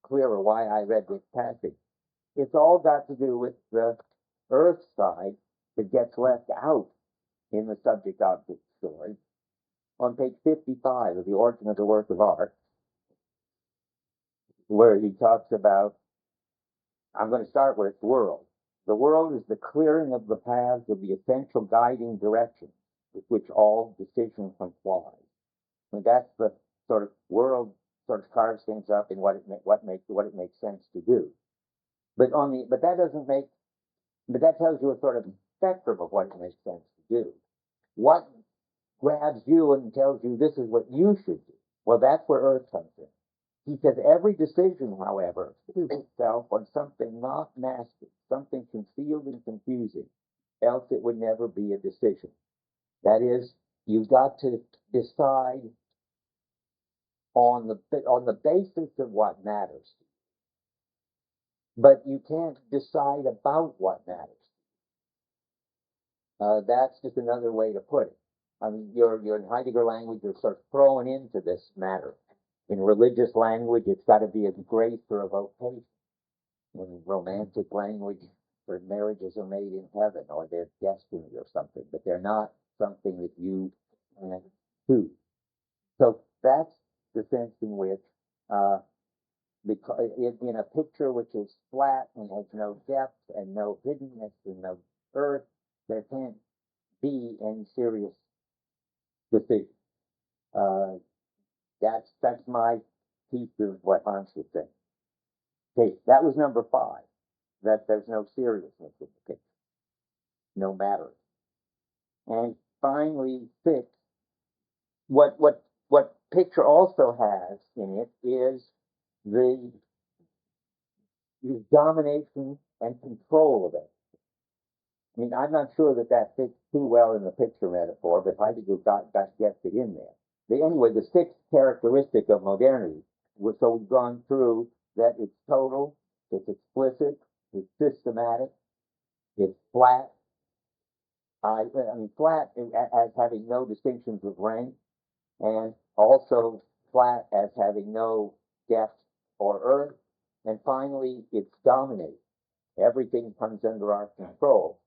Speaker 1: clearer why I read this passage. It's all got to do with the earth side that gets left out in the subject-object story. On page 55 of The Origin of the Work of Art, where he talks about, I'm going to start with world. The world is the clearing of the paths of the essential guiding direction with which all decision complies. And that's the sort of world sort of carves things up in what it makes sense to do. But that tells you a sort of spectrum of what it makes sense to do. What grabs you and tells you this is what you should do? Well, that's where earth comes in. He says every decision, however, is itself on something not mastered, something concealed and confusing, else it would never be a decision. That is, you've got to decide on the basis of what matters. But you can't decide about what matters. That's just another way to put it. I mean, you're in Heidegger language, you're sort of thrown into this matter. In religious language, it's got to be a grace or a vocation. In romantic language, where marriages are made in heaven, or they're destiny or something, but they're not something that you can choose. So that's the sense in which, because in a picture which is flat and has no depth and no hiddenness and no earth, there can't be any serious decision. That's my piece of what Hans was saying. Okay, that was number 5. That there's no seriousness in the picture, no matter. And finally, 6. What picture also has in it is the domination and control of it. I mean, I'm not sure that fits too well in the picture metaphor, but Heidegger gets it in there. Anyway, the 6th characteristic of modernity, so we've gone through that it's total, it's explicit, it's systematic, it's flat. I mean, flat as having no distinctions of rank, and also flat as having no depth or earth, and finally, it's dominated. Everything comes under our control.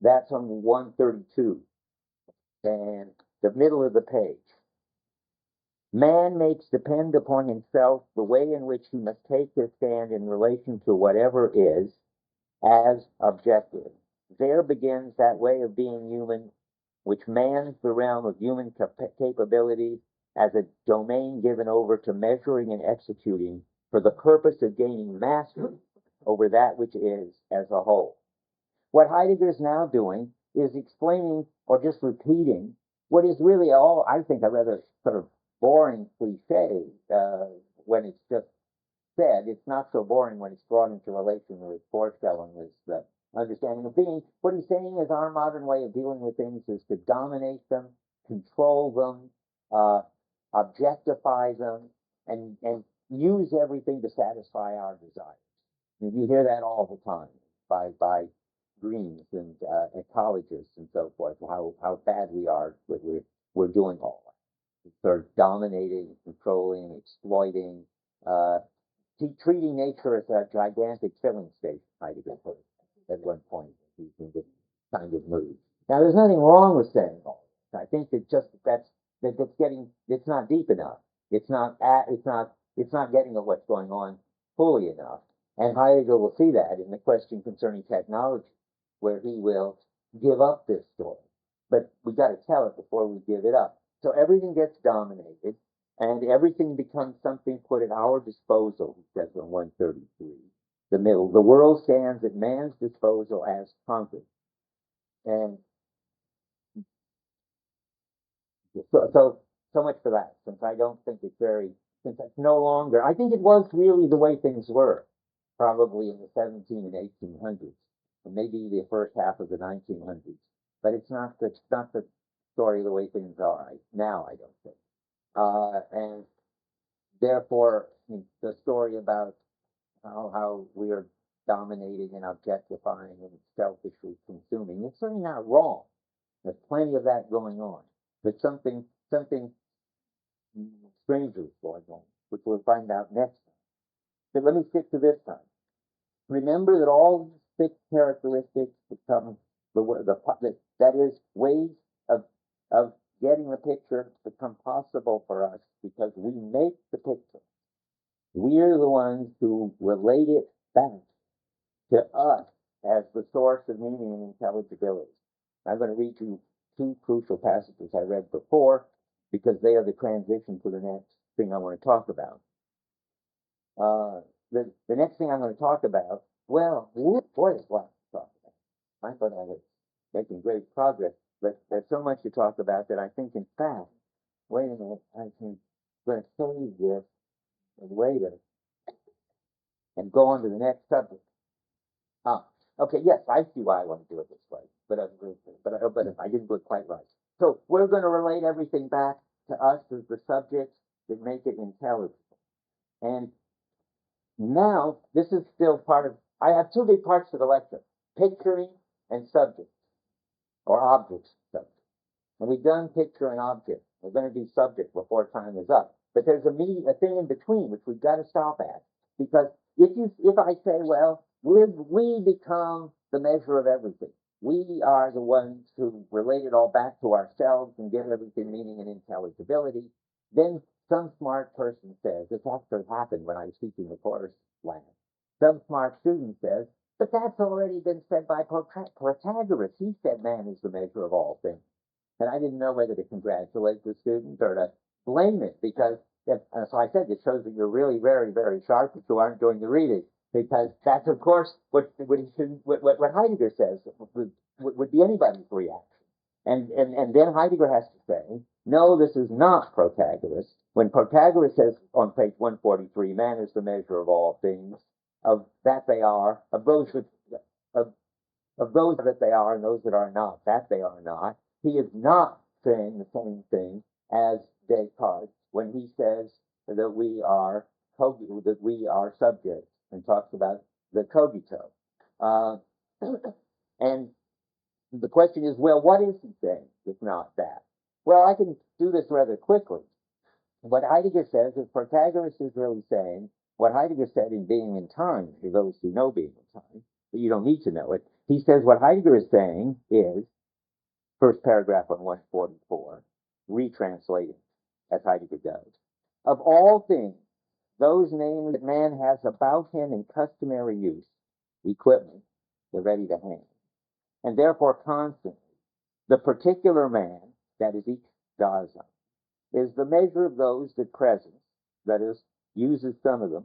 Speaker 1: That's on 132, and the middle of the page. Man makes depend upon himself the way in which he must take his stand in relation to whatever is as objective. There begins that way of being human, which mans the realm of human capability as a domain given over to measuring and executing for the purpose of gaining mastery over that which is as a whole. what Heidegger is now doing is explaining or just repeating what is really all, I think, a rather sort of boring cliche when it's just said. It's not so boring when it's brought into relation with foretelling, as the understanding of being. What he's saying is our modern way of dealing with things is to dominate them, control them, objectify them, and use everything to satisfy our desires. And you hear that all the time by Greens and ecologists and so forth, how bad we are, that we're doing all that. They're dominating, controlling, exploiting, treating nature as a gigantic filling station, Heidegger put it at one point. He's in this kind of mood. Now, there's nothing wrong with saying all this. I think that it's not deep enough. It's not getting at what's going on fully enough. And Heidegger will see that in the question concerning technology, where he will give up this story. But we got to tell it before we give it up. So everything gets dominated, and everything becomes something put at our disposal, he says on 133. The middle. The world stands at man's disposal as conquered. And so much for that, since I don't think it's since it's no longer, I think it was really the way things were, probably in the 17 and 1800s, and maybe the first half of the 1900s. But it's not the story of the way things are now, I don't think. And therefore, the story about how we are dominating and objectifying and selfishly consuming, it's certainly not wrong. There's plenty of that going on. But something stranger is going on, which we'll find out next time. But let me stick to this time. Remember that all these 6 characteristics become that is ways of getting the picture become possible for us because we make the picture. We're the ones who relate it back to us as the source of meaning and intelligibility. I'm going to read you 2 crucial passages I read before because they are the transition to the next thing I want to talk about. The next thing I'm going to talk about, well, boy, there's lots to talk about. I thought I was making great progress, but there's so much to talk about that I think, in fact, wait a minute, I'm going to save this later and go on to the next subject. Okay, yes, I see why I want to do it this way, but I didn't do it quite right. So we're going to relate everything back to us as the subjects that make it intelligible. And now, this is still part of, I have 2 big parts to the lecture, picturing and subject, or objects, subject. And we've done picture and object. We're going to do subject before time is up. But there's a thing in between, which we've got to stop at. Because if I say, well, we become the measure of everything. We are the ones who relate it all back to ourselves and give everything meaning and intelligibility. Then some smart person says, this actually happened when I was teaching the course lab. Some smart student says, but that's already been said by Protagoras. He said man is the measure of all things. And I didn't know whether to congratulate the student or to blame it, because, so I said, it shows that you're really very, very sharp if you aren't doing the reading. Because that's, of course, what Heidegger says would be anybody's reaction. And then Heidegger has to say, no, this is not Protagoras. When Protagoras says on page 143, man is the measure of all things, of that they are, of those that they are and those that are not, that they are not, he is not saying the same thing as Descartes when he says that we are subjects and talks about the cogito. And the question is, well, what is he saying if not that? Well, I can do this rather quickly. What Heidegger says is Protagoras is really saying what Heidegger said in Being in Time, for those who know Being in Time, but you don't need to know it. He says what Heidegger is saying is, first paragraph on 144, retranslating as Heidegger does. Of all things, those namely that man has about him in customary use, equipment, the ready to hand, and therefore constantly, the particular man, that is each Dasein, is the measure of those that presence, that is, uses some of them,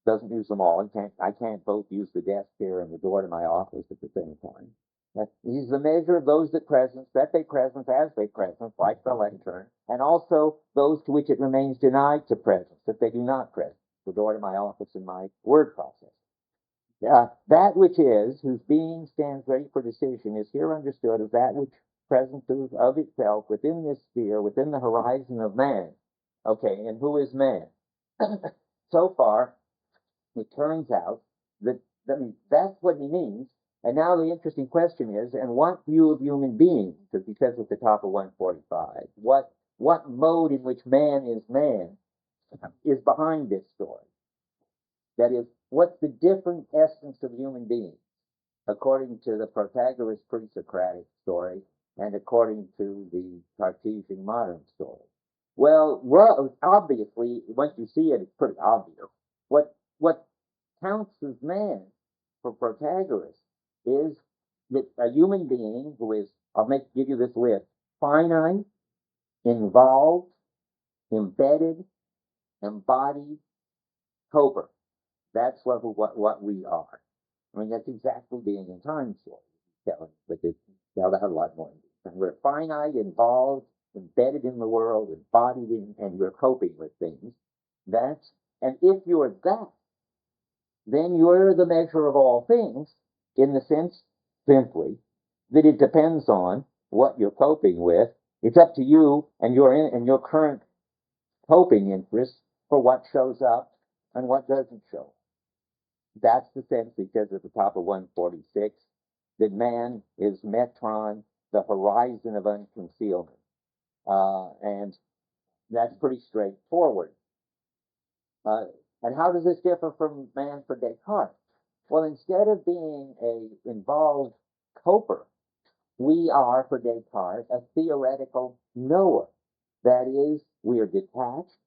Speaker 1: doesn't use them all. I can't both use the desk here and the door to my office at the same time. He's the measure of those that they presence as they presence, like the lectern, and also those to which it remains denied to presence, that they do not presence, the door to my office and my word process. That which is, whose being stands ready for decision, is here understood as that which presences of itself within this sphere, within the horizon of man. Okay, and who is man? So far, it turns out that, that's what he means. And now the interesting question is, and what view of human beings, because he says at the top of 145, what mode in which man is behind this story? That is, what's the different essence of human beings, according to the Protagoras pre-Socratic story and according to the Cartesian modern story? Well, obviously, once you see it, it's pretty obvious. What counts as man for Protagoras is that a human being who is, give you this list, finite, involved, embedded, embodied, coper. That's what we are. I mean, that's exactly being in time story. But it's spelled out a lot more. And we're finite, involved, embedded in the world, embodied in, and we're coping with things. And if you're that, then you're the measure of all things, in the sense, simply, that it depends on what you're coping with. It's up to you and your current coping interests for what shows up and what doesn't show. That's the sense he says at the top of 146, that man is metron, the horizon of unconcealment. And that's pretty straightforward. And how does this differ from man for Descartes? Well, instead of being a involved coper, we are, for Descartes, a theoretical knower. That is, we are detached,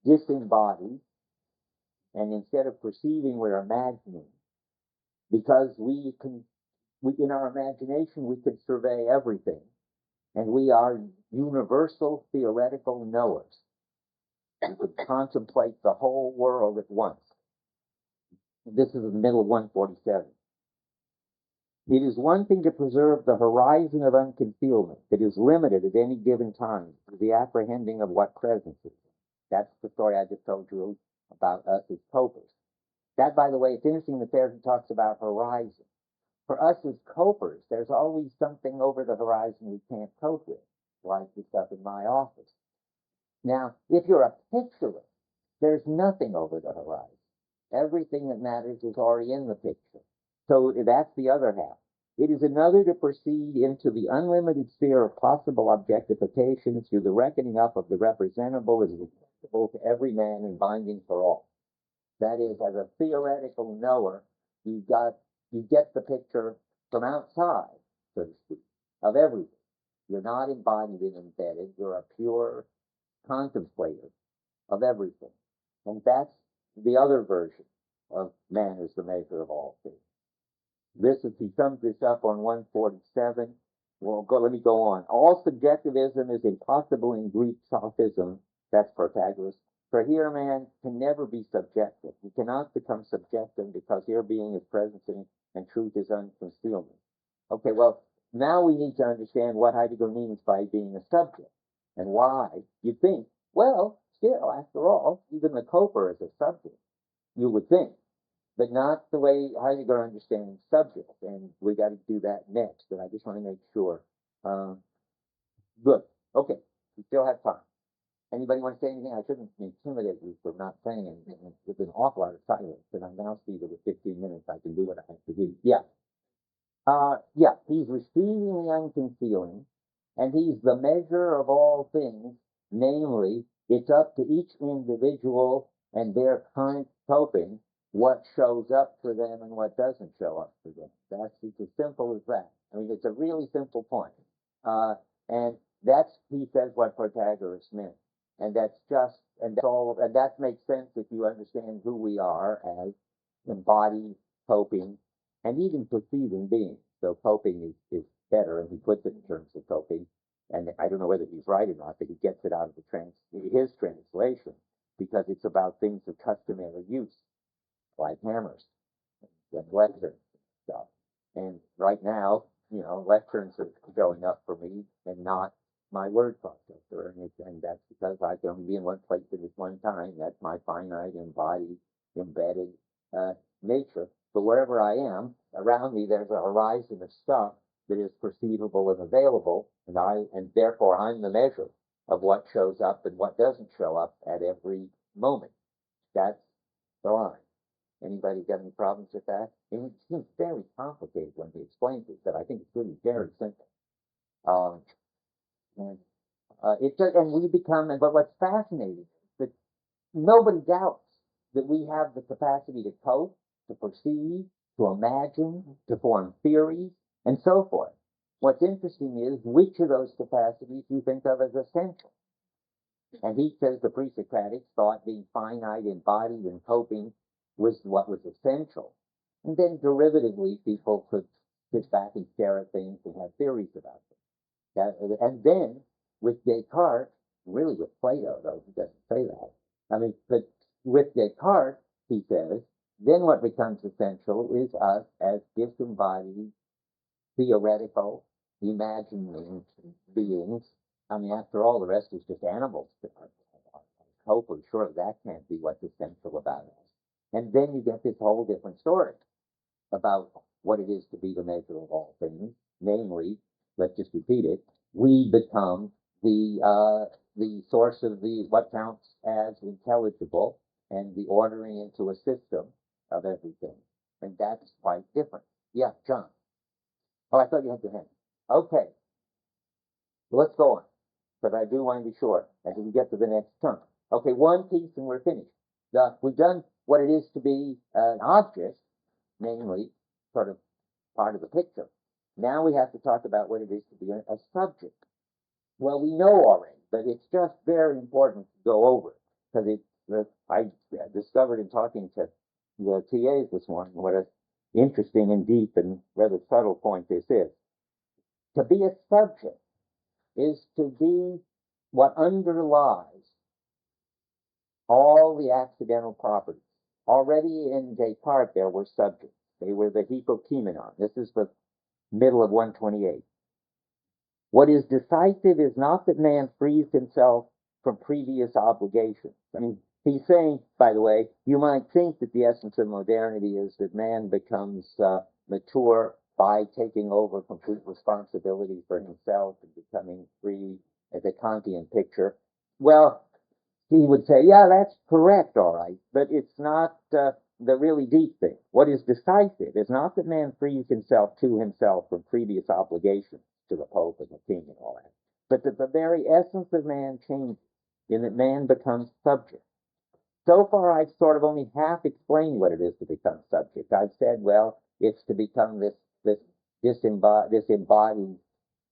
Speaker 1: disembodied, and instead of perceiving, we're imagining. Because in our imagination, we can survey everything. And we are universal theoretical knowers. We could contemplate the whole world at once. This is in the middle of 147. It is one thing to preserve the horizon of unconcealment that is limited at any given time to the apprehending of what presence is. That's the story I just told you about us as copers. That, by the way, it's interesting that there he talks about horizon. For us as copers, there's always something over the horizon we can't cope with, like the stuff in my office. Now, if you're a picturist, there's nothing over the horizon. Everything that matters is already in the picture. So that's the other half. It is another to proceed into the unlimited sphere of possible objectification through the reckoning up of the representable as acceptable to every man and binding for all. That is, as a theoretical knower, you get the picture from outside, so to speak, of everything. You're not embodied and embedded. You're a pure contemplator of everything. And that's the other version of man as the measure of all things. He sums this up on 147. Let me go on. All subjectivism is impossible in Greek sophism. That's Protagoras. For here man can never be subjective. He cannot become subjective because here being is presencing and truth is unconcealment. Okay, well, now we need to understand what Heidegger means by being a subject and why. You think, well, still, after all, even the coper is a subject, you would think, but not the way Heidegger understands subject, and we got to do that next, but I just want to make sure. Good. Okay, we still have time. Anybody want to say anything? I shouldn't intimidate you for not saying anything. There's an awful lot of silence, and I now see that with 15 minutes I can do what I have to do. Yeah. Yeah, he's receiving the unconcealing, and he's the measure of all things, namely, it's up to each individual and their current coping what shows up for them and what doesn't show up for them. It's as simple as that. I mean, it's a really simple point. And he says what Protagoras meant. And that's all, and that makes sense if you understand who we are as embodied, coping, and even perceiving beings. So coping is better, and he puts it in terms of coping. And I don't know whether he's right or not, but he gets it out of his translation, because it's about things of customary use. like hammers and lecterns and stuff. And right now, lecterns are going up for me and not my word processor or anything. That's because I can only be in one place at one time. That's my finite, embodied, embedded nature. But wherever I am, around me, there's a horizon of stuff that is perceivable and available, and therefore I'm the measure of what shows up and what doesn't show up at every moment. That's the line. Anybody got any problems with that? It seems very complicated when he explains it, but I think it's really very simple. And and we become, but what's fascinating is that nobody doubts that we have the capacity to cope, to perceive, to imagine, to form theories, and so forth. What's interesting is which of those capacities you think of as essential. And he says the pre-Socratics thought being finite, embodied, and coping was what was essential. And then derivatively, people could sit back and stare at things and have theories about them. And then with Descartes, really with Plato, though he doesn't say that. But with Descartes, he says, then what becomes essential is us as disembodied, theoretical, imagining beings. After all, the rest is just animals. Hopefully, surely that can't be what's essential about us. And then you get this whole different story about what it is to be the measure of all things. Namely, let's just repeat it, we become the source of what counts as intelligible and the ordering into a system of everything. And that's quite different. Yeah, John. Oh, I thought you had your hand. Okay. Let's go on, but I do want to be sure as we get to the next term. Okay, one piece and we're finished. We've done what it is to be an object, namely, sort of part of the picture. Now we have to talk about what it is to be a subject. Well, we know already, but it's just very important to go over it, because I discovered in talking to the TAs this morning what an interesting and deep and rather subtle point this is. To be a subject is to be what underlies all the accidental properties. Already in Descartes there were subjects. They were the hypokeimenon. This is the middle of 128. What is decisive is not that man frees himself from previous obligations. He's saying, by the way, you might think that the essence of modernity is that man becomes mature by taking over complete responsibility for himself and becoming free as a Kantian picture. Well, he would say, yeah, that's correct, all right, but it's not the really deep thing. What is decisive is not that man frees himself from previous obligations to the Pope and the King and all that, but that the very essence of man changes in that man becomes subject. So far, I've sort of only half explained what it is to become subject. I've said, well, it's to become this disembodied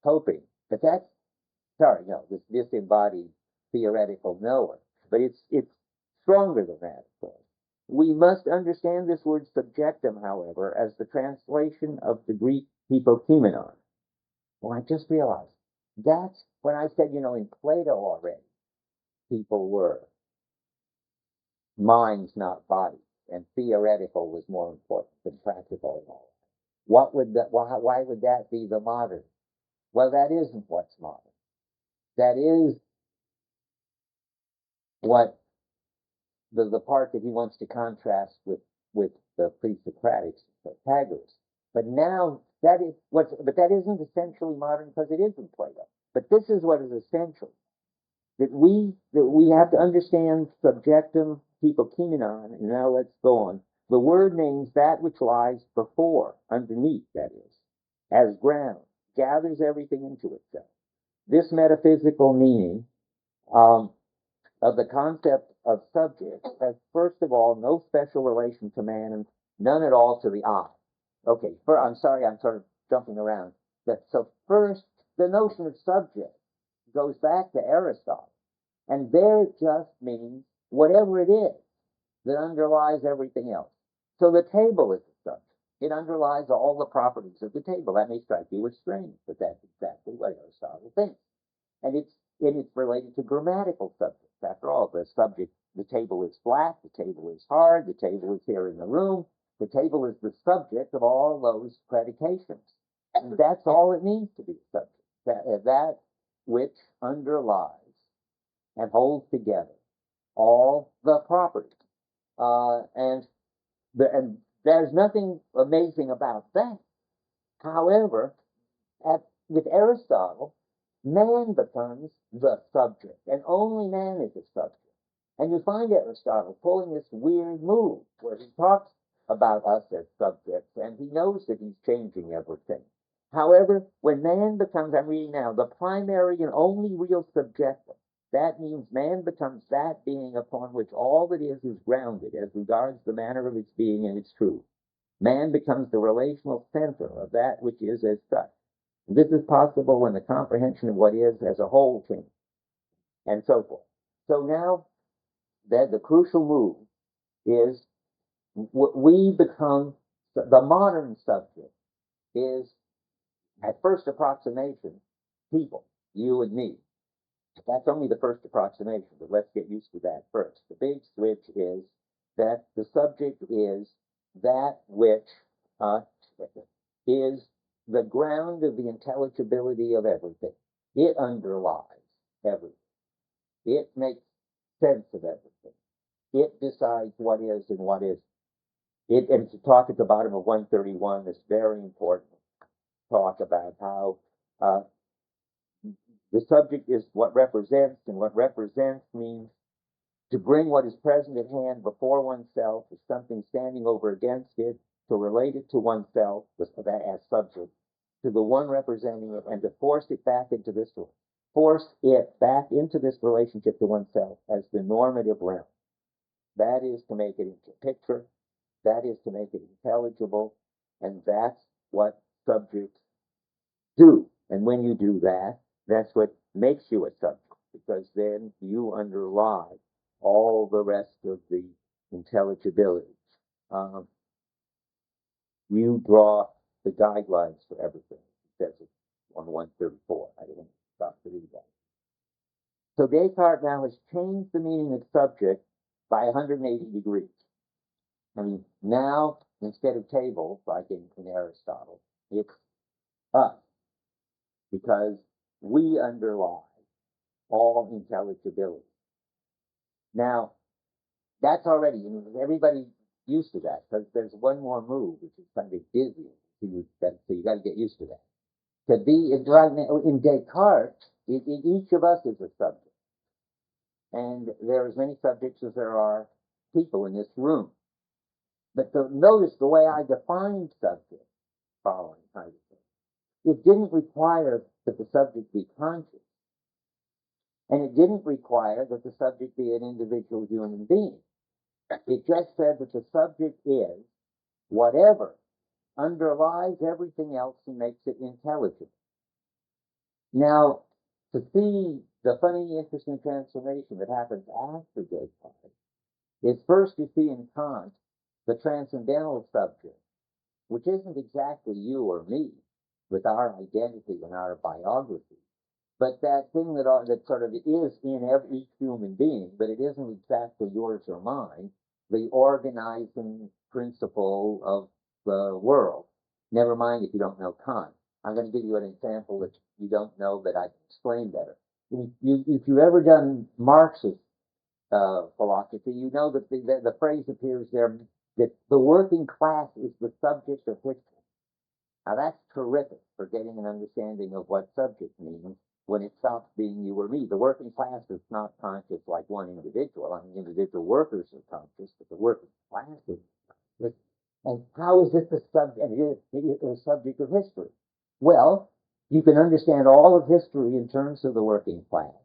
Speaker 1: coping, but this disembodied theoretical knower. But it's stronger than that, of course. We must understand this word subjectum, however, as the translation of the Greek hypokeimenon. Well, I just realized that's when I said, in Plato already, people were minds, not bodies, and theoretical was more important than practical and all. Why would that be the modern? Well, that isn't what's modern. That is what the part that he wants to contrast with the pre-Socratics, Pythagoras. But now that isn't essentially modern because it isn't Plato. But this is what is essential. That we have to understand subjectum hypokeimenon, and now let's go on. The word names that which lies before, underneath, that is, as ground, gathers everything into itself. This metaphysical meaning of the concept of subject has, first of all, no special relation to man and none at all to the I. Okay, I'm sorry, I'm sort of jumping around. So first, the notion of subject goes back to Aristotle, and there it just means whatever it is that underlies everything else. So the table is the subject. It underlies all the properties of the table. That may strike you as strange, but that's exactly what Aristotle thinks. And and it's related to grammatical subjects. After all, the table is flat, the table is hard, the table is here in the room. The table is the subject of all those predications. And that's all it means to be a subject. That which underlies and holds together all the properties. And there's nothing amazing about that. However, with Aristotle, man becomes the subject, and only man is a subject. And you find Aristotle pulling this weird move where he talks about us as subjects, and he knows that he's changing everything. However, when man becomes, I'm reading now, the primary and only real subjective, that means man becomes that being upon which all that is grounded as regards the manner of its being and its truth. Man becomes the relational center of that which is as such. This is possible when the comprehension of what is as a whole changes, and so forth. So now, that the crucial move is we become, the modern subject is, at first approximation, people, you and me. That's only the first approximation, but let's get used to that first. The big switch is that the subject is that which is the ground of the intelligibility of everything. It underlies everything. It makes sense of everything. It decides what is and what isn't. And to talk at the bottom of 131 is very important. Talk about how the subject is what represents, and what represents means to bring what is present at hand before oneself as something standing over against it, to relate it to oneself as subject, to the one representing it, and to force it back into this relationship to oneself as the normative realm. That is to make it into a picture. That is to make it intelligible. And that's what subjects do. And when you do that, that's what makes you a subject, because then you underlie all the rest of the intelligibility. You draw the guidelines for everything. It says it on 134. I don't want to stop to read that. So Descartes now has changed the meaning of subject by 180 degrees. I mean, now, instead of tables, like in Aristotle, it's us, because we underlie all intelligibility. Now, that's already, everybody's used to that, because there's one more move, which is kind of dizzying. So you got to get used to that. To be in Descartes, each of us is a subject. And there are as many subjects as there are people in this room. But notice the way I defined subject, following Heidegger. It didn't require that the subject be conscious. And it didn't require that the subject be an individual human being. It just said that the subject is whatever underlies everything else and makes it intelligible. Now, to see the funny, interesting transformation that happens after Descartes is first you see in Kant the transcendental subject, which isn't exactly you or me with our identity and our biography, but that thing that sort of is in each human being, but it isn't exactly yours or mine, the organizing principle of the world. Never mind if you don't know Kant. I'm going to give you an example that you don't know, but I can explain better. If you've ever done Marxist philosophy, you know that the phrase appears there that the working class is the subject of history. Now that's terrific for getting an understanding of what subject means when it stops being you or me. The working class is not conscious like one individual. I mean, individual workers are conscious, but the working class is conscious. And how is it the subject? It is the subject of history. Well, you can understand all of history in terms of the working class.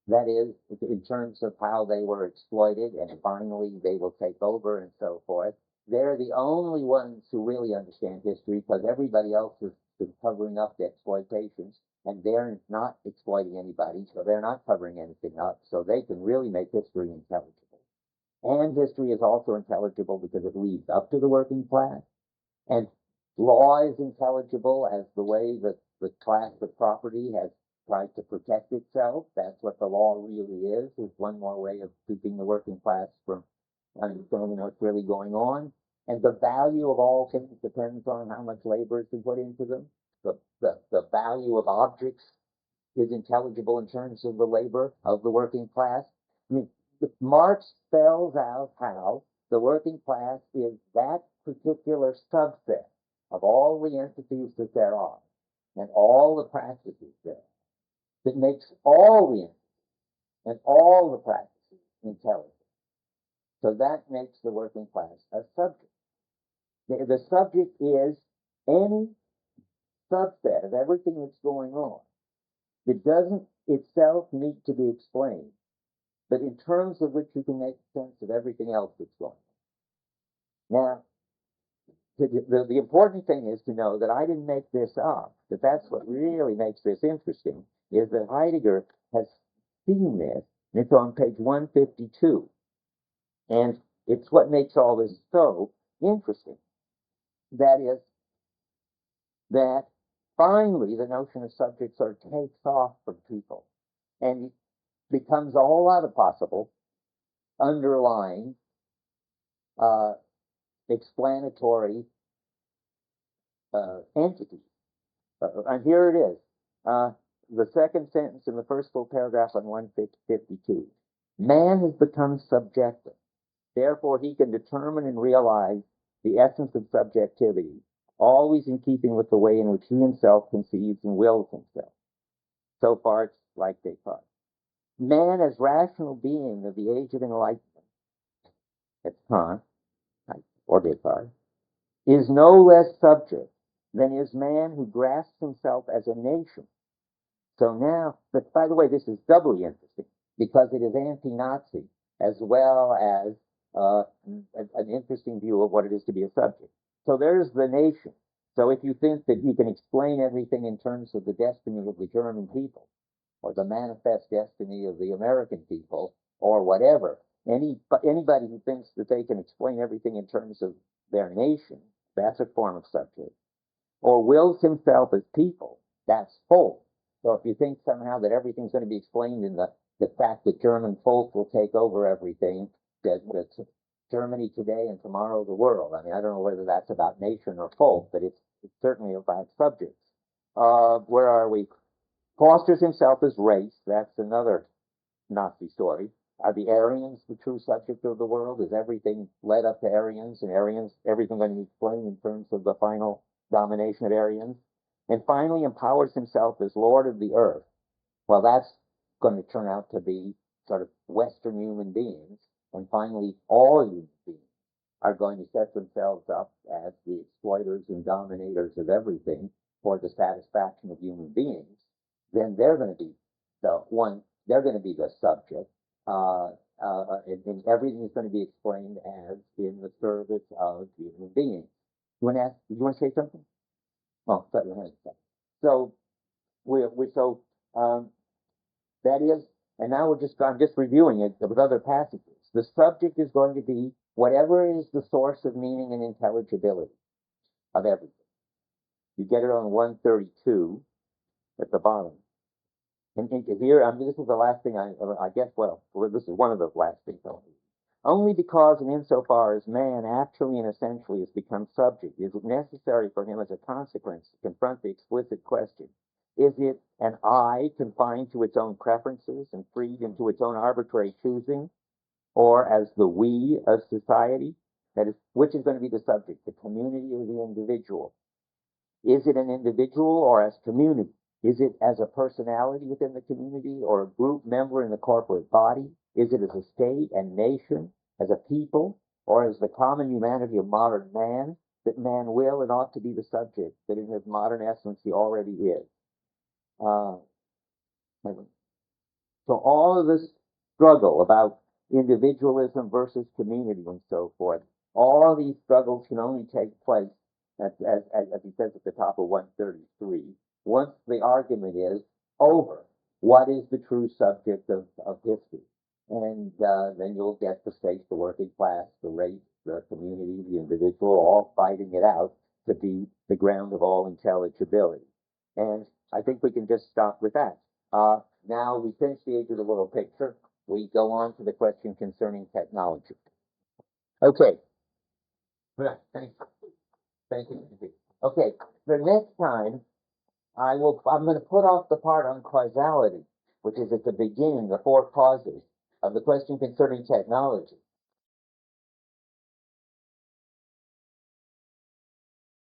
Speaker 1: That is, in terms of how they were exploited, and finally they will take over and so forth. They're the only ones who really understand history, because everybody else has been covering up the exploitations, and they're not exploiting anybody, so they're not covering anything up, so they can really make history intelligible. And history is also intelligible because it leads up to the working class, and law is intelligible as the way that the class of property has tries to protect itself. That's what the law really is one more way of keeping the working class from understanding what's really going on. And the value of all things depends on how much labor is put into them. The value of objects is intelligible in terms of the labor of the working class. I mean, Marx spells out how the working class is that particular subset of all the entities that there are and all the practices there that makes all the entities and all the practices intelligent. So that makes the working class a subject. The subject is any subset of everything that's going on that doesn't itself need to be explained, but in terms of which you can make sense of everything else that's going on. Now, the important thing is to know that I didn't make this up, that that's what really makes this interesting, is that Heidegger has seen this, and it's on page 152. And it's what makes all this so interesting. That is, that finally the notion of subject sort of takes off from people and becomes a whole lot of possible underlying explanatory entities. And here it is. The second sentence in the first full paragraph on 152. Man has become subjective. Therefore, he can determine and realize the essence of subjectivity, always in keeping with the way in which he himself conceives and wills himself. So far, it's like Descartes. Man, as rational being of the age of enlightenment, that's Kant, or Descartes, is no less subject than is man who grasps himself as a nation. So now, but by the way, this is doubly interesting because it is anti-Nazi as well as an interesting view of what it is to be a subject. So there's the nation. So if you think that you can explain everything in terms of the destiny of the German people, or the manifest destiny of the American people, or whatever, anybody who thinks that they can explain everything in terms of their nation, that's a form of subject. Or wills himself as people, that's folk. So if you think somehow that everything's going to be explained in the fact that German folk will take over everything, that it's Germany today and tomorrow the world. I mean, I don't know whether that's about nation or folk, but it's certainly about subjects. Where are we? Fosters himself as race. That's another Nazi story. Are the Aryans the true subject of the world? Is everything led up to Aryans, and everything going to be explained in terms of the final domination of Aryans? And finally, empowers himself as Lord of the earth. Well, that's going to turn out to be sort of Western human beings. And finally, all human beings are going to set themselves up as the exploiters and dominators of everything for the satisfaction of human beings. Then they're going to be they're going to be the subject. And everything is going to be explained as in the service of human beings. You want to say something? Oh, cut your hand. So that is, and now I'm just reviewing it with other passages. The subject is going to be whatever is the source of meaning and intelligibility of everything. You get it on 132 at the bottom. And here, I mean, this is the last thing I guess, well, this is one of the last things I'll read. Only because and insofar as man actually and essentially has become subject, is it necessary for him as a consequence to confront the explicit question, is it an I confined to its own preferences and freed into its own arbitrary choosing, or as the we of society? That is, which is going to be the subject, the community or the individual? Is it an individual or as community? Is it as a personality within the community or a group member in the corporate body? Is it as a state and nation, as a people, or as the common humanity of modern man, that man will and ought to be the subject, that in his modern essence he already is? So all of this struggle about individualism versus community and so forth, all of these struggles can only take place, as he says at the top of 133, once the argument is over. What is the true subject of history? And then you'll get the state, the working class, the race, the community, the individual, all fighting it out to be the ground of all intelligibility. And I think we can just stop with that. Now we finish the age of the little picture. We go on to the question concerning technology. Okay. Thank you. Thank you. Okay. The next time I'm going to put off the part on causality, which is at the beginning, the four causes of the question concerning technology.